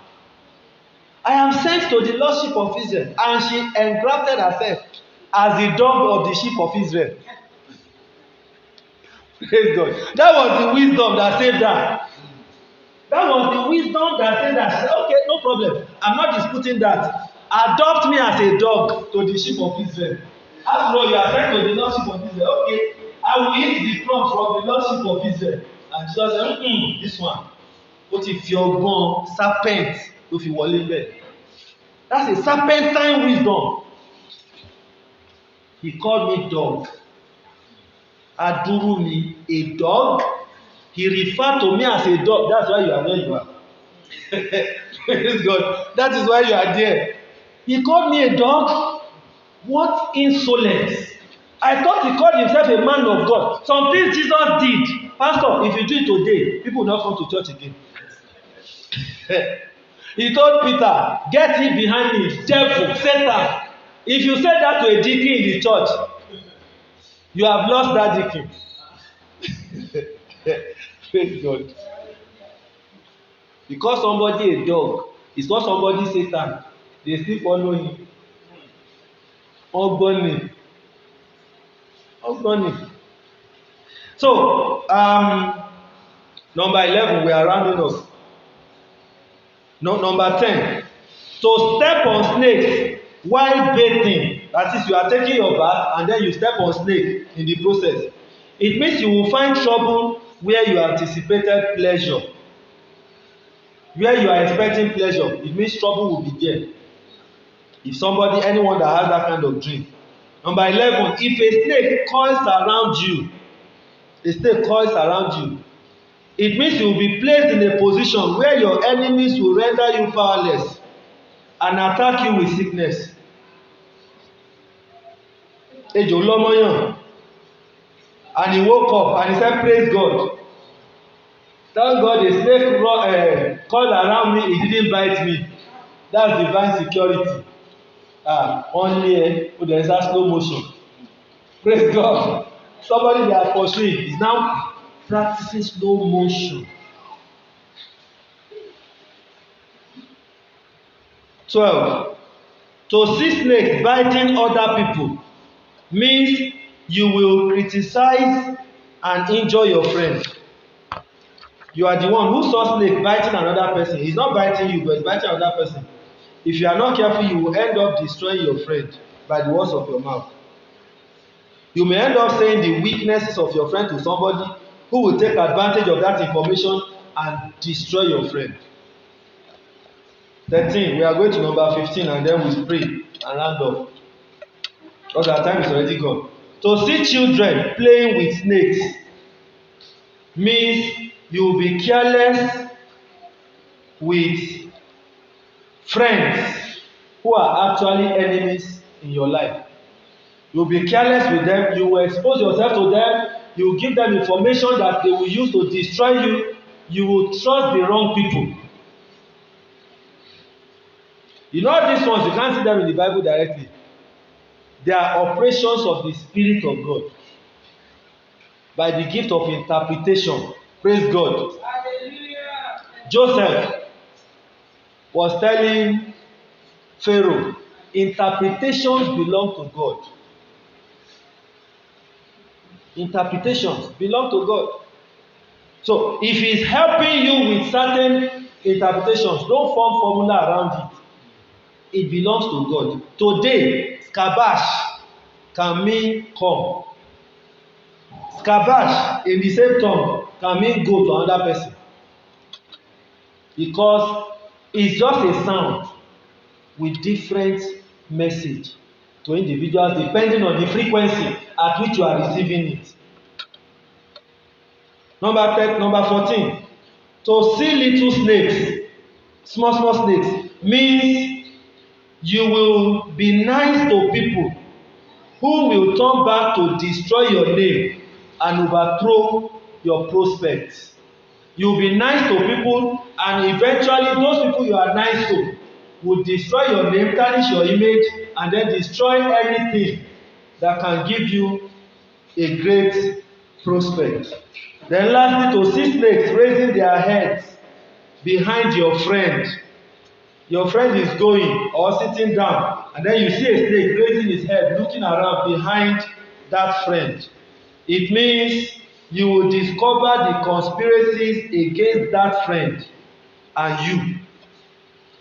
I am sent to the lost sheep of Israel. And she engrafted herself as the dog of the sheep of Israel. Praise God. That was the wisdom that saved her. That was the wisdom that saved her. She said, okay, no problem. I'm not disputing that. Adopt me as a dog to the sheep of Israel. After all, you are sent to the lost sheep of Israel. Okay, I will eat the crumbs from the lost sheep of Israel. And Jesus said, this one. Ó ti fi ọgbọ́n serpent ló fi wọlé bẹ́ẹ̀. That's a serpentine wisdom. He called me dog. Aduru mi, a dog. He referred to me as a dog. That's why you are where you are. Praise God. That is why you are there. He called me a dog. What insolence. I thought he called himself a man of God. Some things Jesus did. Pastor, if you do it today, people will not come to church again. He told Peter, get him behind me, devil, Satan. If you say that to a deacon in the church, you have lost that deacon. Praise God. Because somebody a dog, it's not somebody Satan, they still follow him. Ogboni. So, number 11, we are rounding up. No, number 10, to step on snakes while bathing. That is, you are taking your bath and then you step on snake in the process. It means you will find trouble where you anticipated pleasure. Where you are expecting pleasure, it means trouble will be there. If somebody, anyone that has that kind of dream. Number 11, if a snake coils around you, it means you will be placed in a position where your enemies will render you powerless and attack you with sickness. Ejò lọ́mọ́yàn, and he woke up and he said, praise God. Thank God a snake crawled around me, he didn't bite me. That's divine security. Only there is a slow motion. Praise God. Somebody they are pursuing is now practicing slow motion. 12. To see snakes biting other people means you will criticize and injure your friend. You are the one who saw snake biting another person. He's not biting you, but he's biting another person. If you are not careful, you will end up destroying your friend by the words of your mouth. You may end up saying the weaknesses of your friend to somebody who will take advantage of that information and destroy your friend. 13, we are going to number 15 and then we pray and round up. Because our time is already gone. To see children playing with snakes means you will be careless with friends who are actually enemies in your life. You will be careless with them. You will expose yourself to them. You will give them information that they will use to destroy you. You will trust the wrong people. You know these ones, you can't see them in the Bible directly. They are operations of the Spirit of God by the gift of interpretation. Praise God. Hallelujah. Joseph was telling Pharaoh, interpretations belong to God. Interpretations belong to God. So if he's helping you with certain interpretations, don't form formula around it. It belongs to God. Today, scabash can mean come. Scabash in the same tongue can mean go to another person. Because it's just a sound with different message to individuals depending on the frequency at which you are receiving it. Number 14. To see little snakes, small snakes, means you will be nice to people who will turn back to destroy your name and overthrow your prospects. You will be nice to people, and eventually those people you are nice to will destroy your name, tarnish your image, and then destroy anything that can give you a great prospect. Then lastly, to see snakes raising their heads behind your friend. Your friend is going or sitting down, and then you see a snake raising his head, looking around behind that friend. It means you will discover the conspiracies against that friend and you.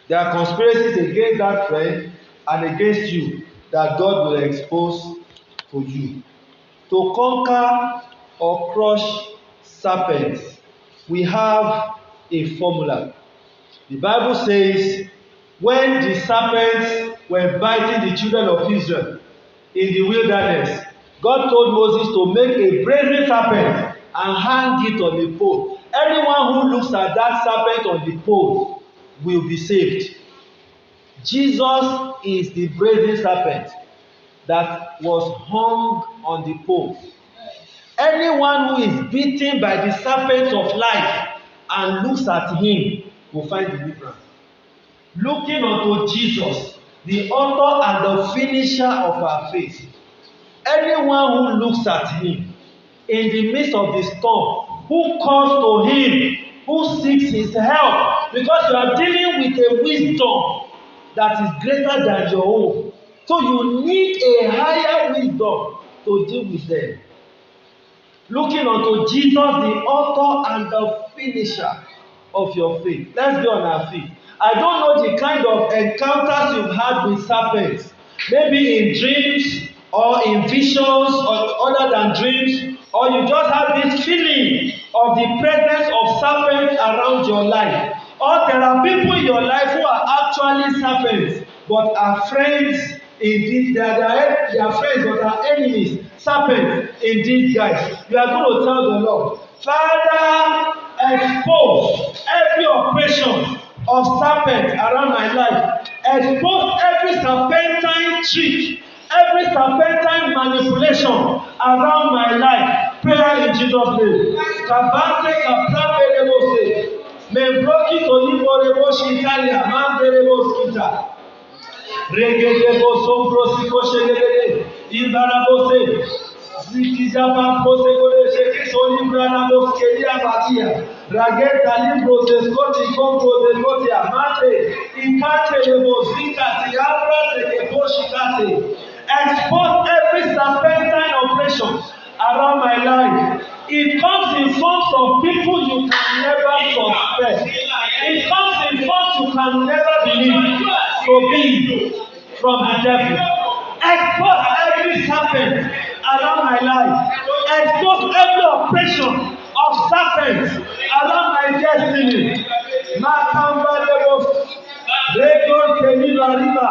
There are conspiracies against that friend and against you that God will expose to you. To conquer or crush serpents, we have a formula. The Bible says, when the serpents were biting the children of Israel in the wilderness, God told Moses to make a brazen serpent and hang it on the pole. Anyone who looks at that serpent on the pole will be saved. Jesus is the brazen serpent that was hung on the pole. Anyone who is beaten by the serpent of life and looks at him will find deliverance. Looking unto Jesus the author and the finisher of our faith. Anyone who looks at him in the midst of the storm, who comes to him, who seeks his help, because you are dealing with a wisdom that is greater than your own. So you need a higher wisdom to deal with them. Looking unto Jesus, the author and the finisher of your faith. Let's be on our feet. I don't know the kind of encounters you've had with serpents, maybe in dreams or in visions or other than dreams, or you just have this feeling of the presence of serpents around your life. Or there are people in your life who are actually serpents but are friends in this. They are friends but are enemies, serpents in disguise. You are going to tell the Lord, Father, expose every operation of serpents around my life. Expose every serpentine trick, every serpentine manipulation around my life. Prayer in Jesus' name. Kabante kaprabe lebose. Membroki toliborebo shitalia manderebo skita. Regedebo sombro siko shegedede. Ibarabose. Zikijaba posegore shekisoni brana boskeria batia. Rageta libro zeskoti kompro zekotia mate. Ikate lebo zikati abra tekebo shikate. Expose every serpentine operation around my life. It comes in forms of people you can never suspect. It comes in forms you can never believe to be from the devil. Expose every serpent around my life. Expose every operation of serpents around my destiny. Makamba lebo Regon Teliba Riba.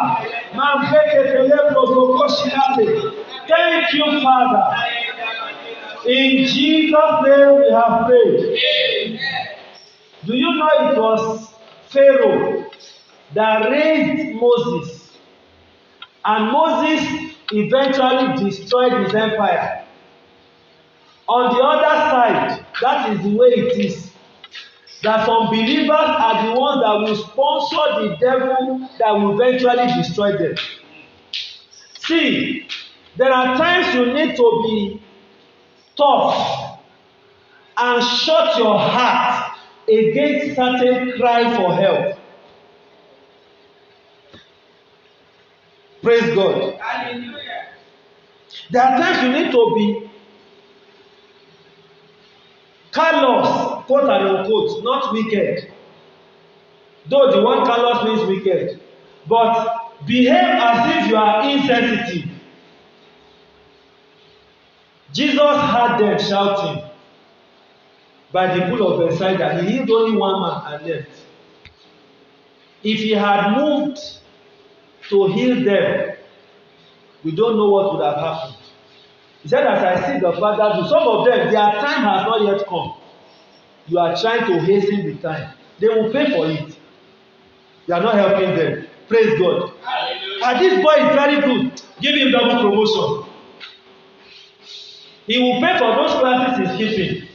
Mambeke Telebro Zokoshinate. Thank you, Father. In Jesus' name we have prayed. Do you know it was Pharaoh that raised Moses, and Moses eventually destroyed his empire? On the other side, that is the way it is. That some believers are the ones that will sponsor the devil that will eventually destroy them. See, there are times you need to be tough and shut your heart against certain cry for help. Praise God. Hallelujah. There are times you need to be callous, quote and unquote, not wicked. Though the word callous means wicked, but behave as if you are insensitive. Jesus heard them shouting by the pool of Bethesda. He healed only one man and left. If he had moved to heal them, we don't know what would have happened. He said, as I see the Father do, some of them, their time has not yet come. You are trying to hasten the time. They will pay for it. You are not helping them. Praise God. And this boy is very good. Give him double promotion. He will pay for those classes he's keeping.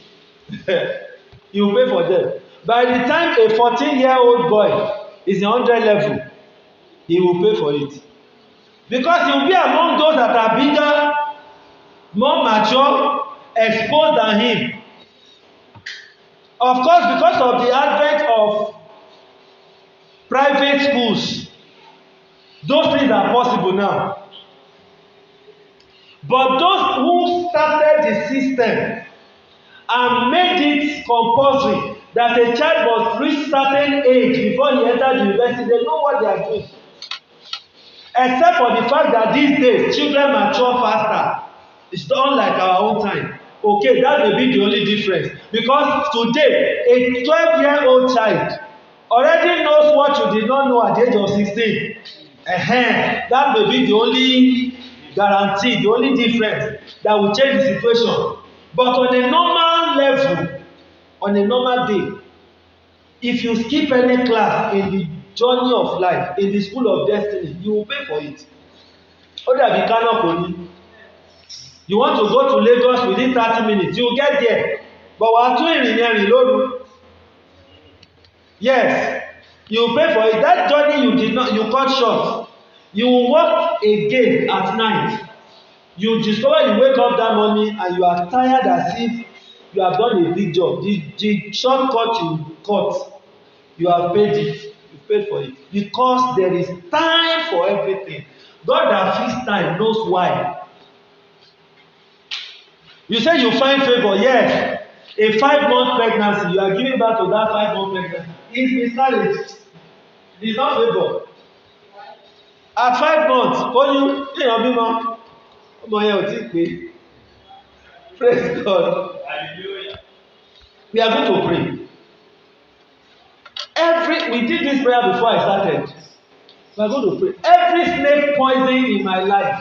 He will pay for them. By the time a 14-year-old boy is in 100 level, he will pay for it. Because he will be among those that are bigger, more mature, exposed than him. Of course, because of the advent of private schools, those things are possible now. But those who started the system and made it compulsory that a child must reach certain age before he enters the university, they know what they are doing. Except for the fact that these days children mature faster. It's not like our own time. Okay, that may be the only difference. Because today, a 12-year-old child already knows what you did not know at the age of 16. That may be the only guarantee, the only difference that will change the situation. But on a normal level, on a normal day, if you skip any class in the journey of life, in the school of destiny, you will pay for it. Ó dàbí Kano Poli. You want to go to Lagos within 30 minutes, you will get there. But wàá tún ìrìn yẹn rìn lóru. Yes, you pay for it. That journey you cut short. You will work again at night. You discover you wake up that morning and you are tired as if you have done a big job. The shortcut you cut, you have paid it. You paid for it. Because there is time for everything. God that fixed time knows why. You say you find favor, yes. A 5-month pregnancy, you are giving birth to that 5-month pregnancy. It's miscarriage. It's not favor. At 5 months, oyún èèyàn bímọ, ọmọ yẹn ò tí pé. Praise God. We are going to pray. We did this prayer before I started. We are going to pray. Every snake poison in my life.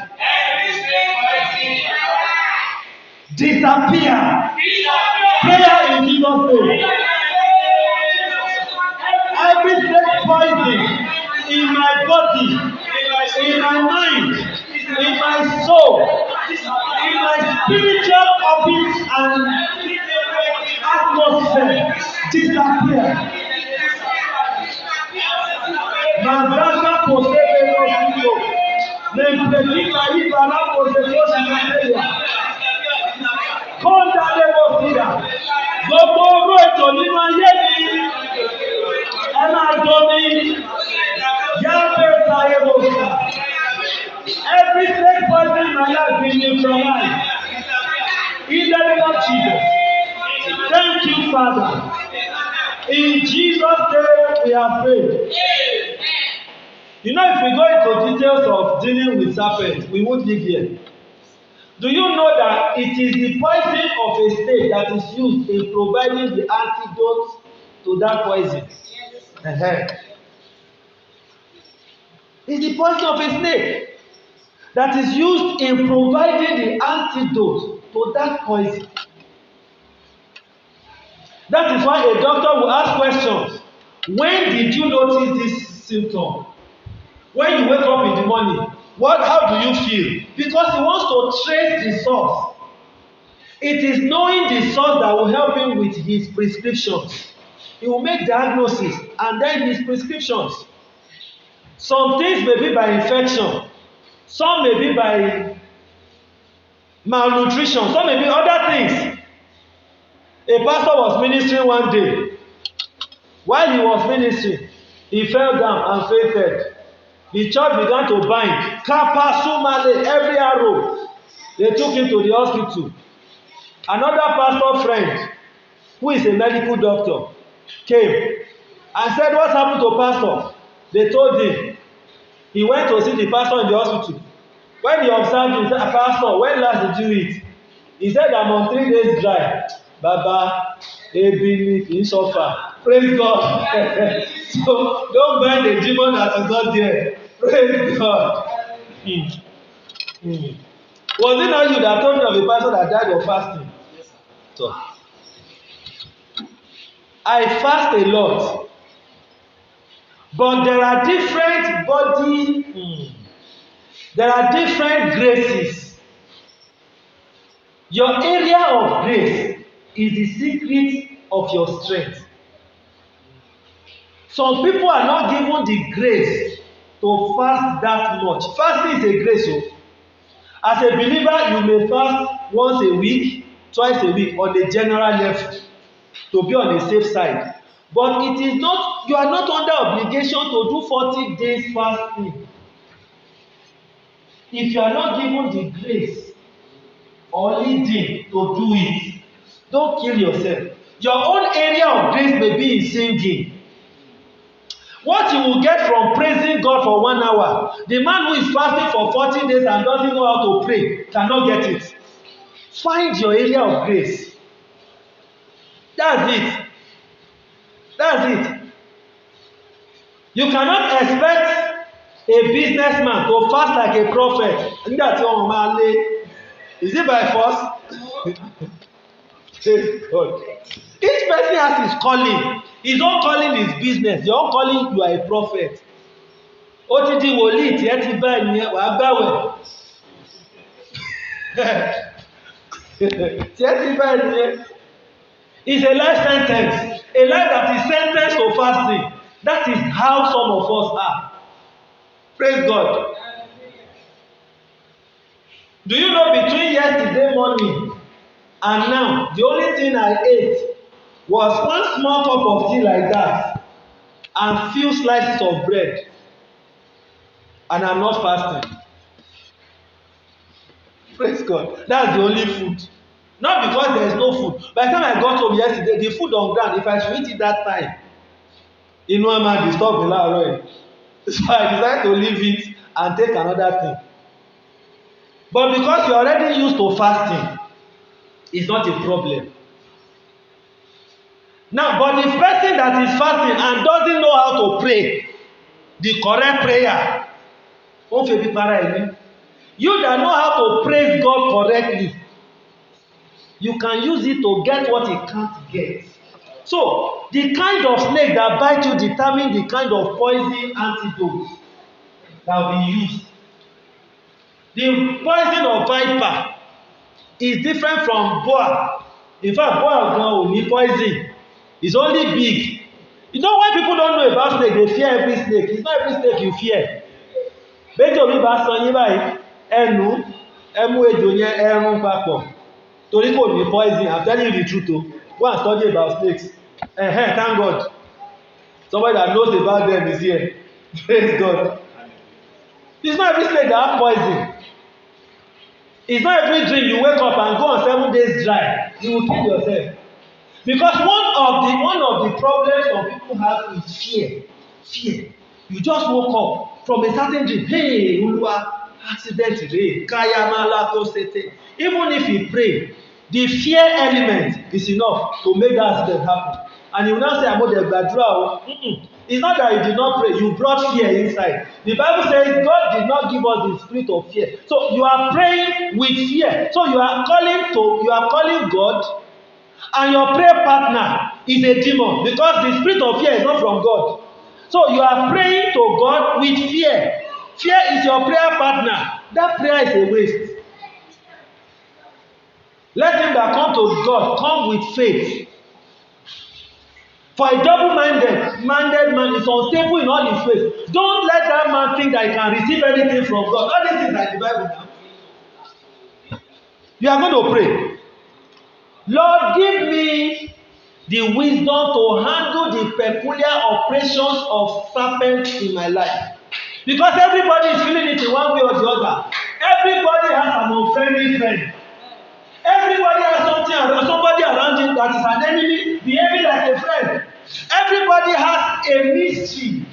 Disappear. Prayer in Jesus' name. Every snake poison in my body, in my mind, in my soul, in my spiritual orbit and atmosphere, disappear. Manzaka posebe no Lempredica ibala posebe sinateya. Konda lebo sida. Gbogbo oró ètò nínú ayé mi. Ẹ máa jọ mi. Yàgbé táyé mo sà. Every snake poison in my life be neutralized. In the name of Jesus. Thank you, Father. In Jesus' name we are praying. You know, if we go into details of dealing with serpents, we won't live here. Do you know that it is the poison of a snake that is used in providing the antidote to that poison? It's the poison of a snake that is used in providing the antidote to that poison. That is why a doctor will ask questions. When did you notice this symptom? When you wake up in the morning, how do you feel? Because he wants to trace the source. It is knowing the source that will help him with his prescriptions. He will make diagnosis and then his prescriptions. Some things may be by infection. Some may be by malnutrition. Some may be other things. A pastor was ministering one day. While he was ministering, he fell down and fainted. The church began to bind. Kappa Sumale, every arrow. They took him to the hospital. Another pastor friend, who is a medical doctor, came and said, "What happened to pastor?" They told him. He went to see the pastor in the hospital. When he observed him, he said, "Pastor, when last did you eat?" He said, "I'm on 3 days dry." Baba, ebi kì í suffer. Praise God. So don't burn the demon that is not there. Praise God. Was it not you that told me of a person that died of fasting? So, I fast a lot. But there are different there are different graces. Your area of grace is the secret of your strength. Some people are not given the grace to fast that much. Fasting is a grace. So, as a believer, you may fast once a week, twice a week on a general level to be on the safe side. But it is not, you are not under obligation to do 40 days fasting. If you are not given the grace or leading to do it, don't kill yourself. Your own area of grace may be in singing. What you will get from praising God for 1 hour, the man who is fasting for 40 days and doesn't know how to pray cannot get it. Find your area of grace. That's it. That's it. You cannot expect a businessman to fast like a prophet. Is it by force? Praise God. Each person has his calling. His own calling is business. Your own calling, you are a prophet. Ó ti di wòlíì tí ẹ ti bá ènìyàn wà á gbàwẹ̀. Tí ẹ ti bá ènìyàn. It's a life sentence. A life that is sentenced to fasting. That is how some of us are. Praise God. Do you know between yesterday morning and now, the only thing I ate was one small cup of tea like that and few slices of bread, and I'm not fasting. Praise God. That's the only food. Not because there is no food. By the time I got home yesterday, the food on ground, if I should eat it that time, inú ẹ̀ máa disturb me láàárọ̀ yìí. So I decided to leave it and take another thing. But because you are already used to fasting, it's not a problem. Now, but the person that is fasting and doesn't know how to pray the correct prayer, ó ń febi para ẹni. You that know how to praise God correctly, you can use it to get what he can't get. So, the kind of snake that bite you determine the kind of poison antidote that will be used. The poison of viper is different from boa. In fact, boa gan ò ní poison. It's only big. You know why people don't know about snake? They fear every snake. It's not every snake you fear. Bẹ́ẹ̀ni omi bá sọ yín báyìí, ẹnu ejò yẹn ẹrun papọ̀. Torí kò ní poison. I'm telling you the truth o. Go and study about snakes. Thank God. Somebody that knows about them is here. Praise God. It's not every snake that have poison. It's not every dream you wake up and go on 7 days dry. You will kill yourself. Because one of the problems some people have is fear. Fear. You just woke up from a certain dream. Hey, Oluwa, accident today. Kayamala to sete. Even if you pray, the fear element is enough to make that accident happen. And you will now say, I'm going to gbadura. It's not that you did not pray, you brought fear inside. The Bible says God did not give us the spirit of fear. So you are praying with fear. So you are calling God, and your prayer partner is a demon, because the spirit of fear is not from God. So you are praying to God with fear. Fear is your prayer partner. That prayer is a waste. Let him that come to God come with faith. For a double-minded man is unstable in all his ways. Don't let that man think that he can receive anything from God. All these things are in the Bible now. You are going to pray. Lord, give me the wisdom to handle the peculiar operations of serpents in my life. Because everybody is feeling it in one way or the other. Everybody has an unfriendly friend. Everybody has somebody around him that is an enemy behaving like a friend. Everybody has a mystery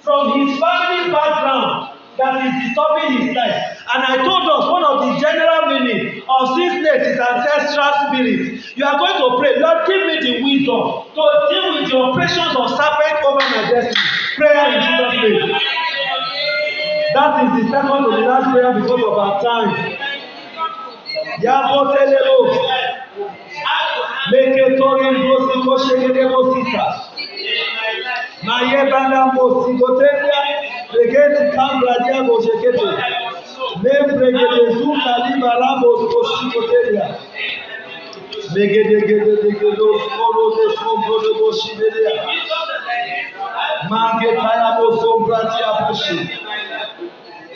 from his family background that is disturbing his life. And I told us one of the general meaning of snakes is ancestral spirit. You are going to pray, Lord, give me the wisdom to deal with the operations of serpent over my destiny. Prayer in Jesus' name. That is the second to the last prayer because of our time. Yabotelelo. Meketori mbosi koshegede mosita. Mayebana mbosi gotelia. Regeti kambra diabo shekete. Membregede zuka libala mbosi koshikotelia. Megedegedegede skoro de skombro de boshidelia. Mangetaya mosombrati aposhi.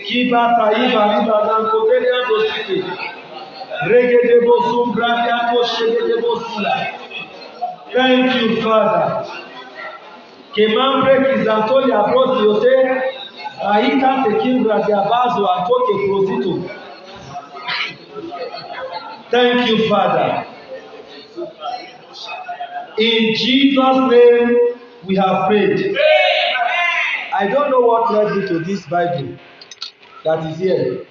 Kibata iba liba dankotelia mosite. Thank you, Father. Kemambre kizantolia prosi yote aika tekimbra diabazo atoke prosito. Thank you, Father. In Jesus' name we have prayed. I don't know what led me to this Bible that is here.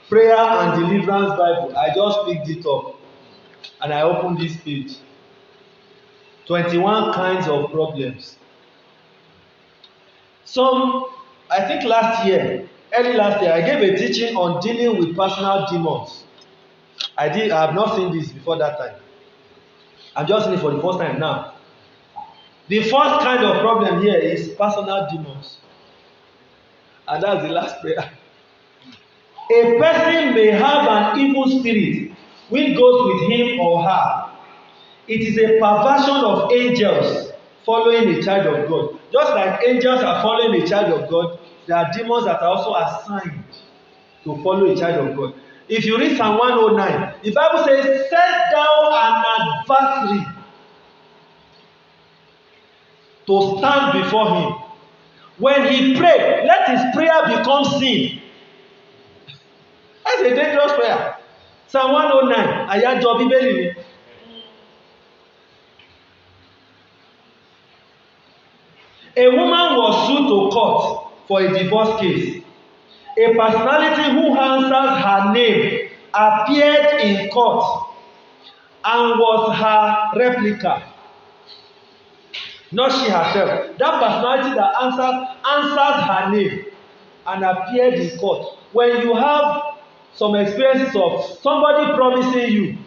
Prayer and Deliverance Bible. I just picked it up and I opened this page. 21 kinds of problems. I think early last year, I gave a teaching on dealing with personal demons. I have not seen this before that time. I'm just seeing it for the first time now. The first kind of problem here is personal demons. And that's the last prayer. A person may have an evil spirit which goes with him or her. It is a perversion of angels following a child of God. Just like angels are following a child of God, there are demons that are also assigned to follow a child of God. If you read Psalm 109, the Bible says, set down an adversary to stand before him. When he prayed, let his prayer become sin. That's a dangerous prayer. Psalm 109, àyájọ́ Bíbélì ni. A woman was sued to court for a divorce case. A personality who answers her name appeared in court and was her replica. Not she herself. That personality that answers her name and appeared in court. When you have some experiences of somebody promising you,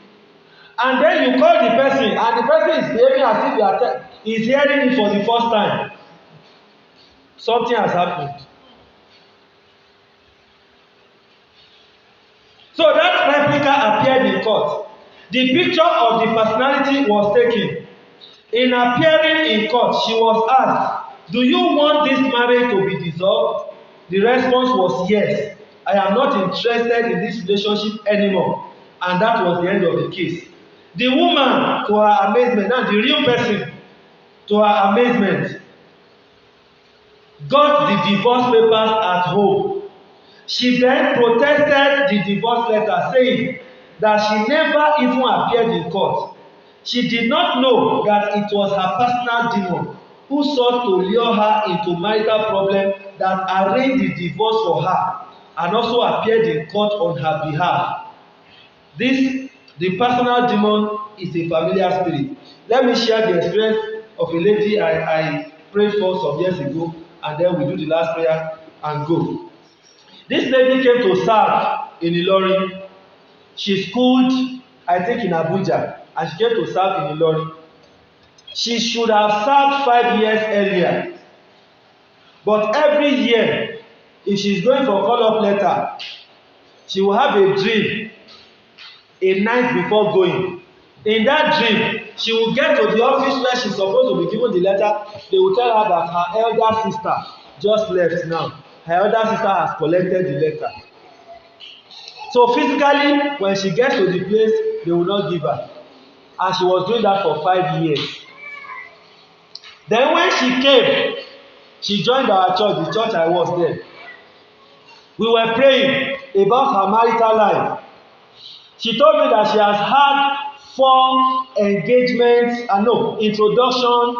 and then you call the person, and the person is behaving as if he is hearing it for the first time, something has happened. So that replica appeared in court. The picture of the personality was taken. In appearing in court, she was asked, do you want this marriage to be dissolved? The response was yes. I am not interested in this relationship anymore. And that was the end of the case. The woman, to her amazement, now the real person, to her amazement, got the divorce papers at home. She then protested the divorce letter, saying that she never even appeared in court. She did not know that it was her personal demon who sought to lure her into marital problem that arranged the divorce for her and also appeared in court on her behalf. The personal demon is a familiar spirit. Let me share the experience of a lady I prayed for some years ago, and then we do the last prayer and go. This lady came to serve in Ilorin. She schooled, I think, in Abuja, and she came to serve in Ilorin. She should have served 5 years earlier. But every year, if she's going for call-up letter, she will have a dream a night before going. In that dream, she will get to the office where she's supposed to be given the letter. They will tell her that her elder sister just left now. Her elder sister has collected the letter. So physically, when she gets to the place, they will not give her. And she was doing that for 5 years. Then when she came, she joined our church, the church I was there. We were praying about her marital life. She told me that she has had 4 engagements, introduction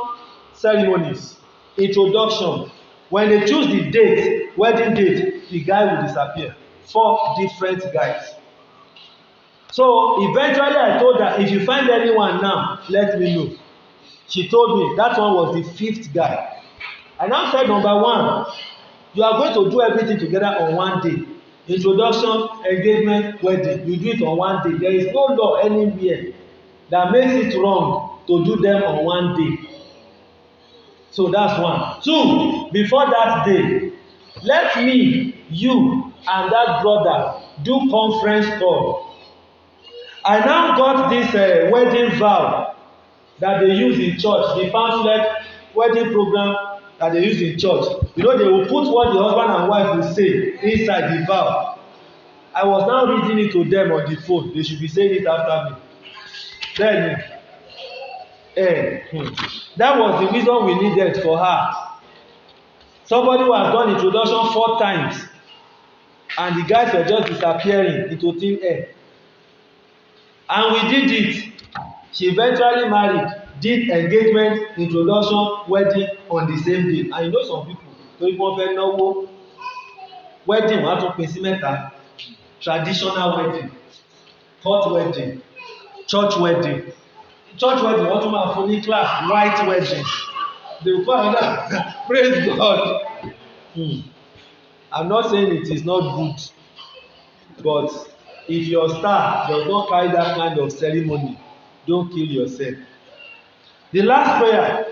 ceremonies. Introduction. When they choose the date, wedding date, the guy will disappear. 4 different guys. So eventually I told her, if you find anyone now, let me know. She told me that one was the 5th guy. I now said, number 1, you are going to do everything together on one day. Introduction, engagement, wedding. You do it on one day. There is no law anywhere that makes it wrong to do them on one day. So that's 1. 2, before that day, let me, you, and that brother do conference call. I now got this wedding vow that they use in church, the pamphlet wedding program that they use in church. You know, they will put what the husband and wife will say inside the vow. I was now reading it to them on the phone. They should be saying it after me. Then, that was the reason we needed for her. Somebody who has done introduction 4 times, and the guys were just disappearing into thin air. And we did it. She eventually married, did engagement, introduction, wedding on the same day. And you know some people, torí wọ́n fẹ́ náwó, wedding wọ́n á tún pín sí mẹ́ta. Traditional wedding, court wedding, church wedding. Church wedding wọ́n tún máa fún ní class, white wedding. They will call another. Praise God. I'm not saying it is not good, but if your star does not carry that kind of ceremony, don't kill yourself. The last prayer.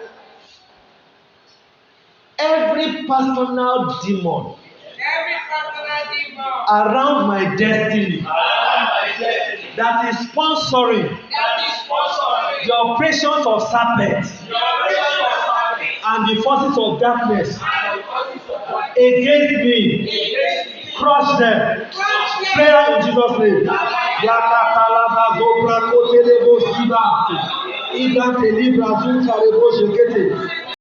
Every personal demon around my destiny that is sponsoring the operations of serpents and the forces of darkness against me, crush them Prayer in Jesus' name. Yakatalaba zobra kotelebo siba. Igante libra zunta rebo shekete.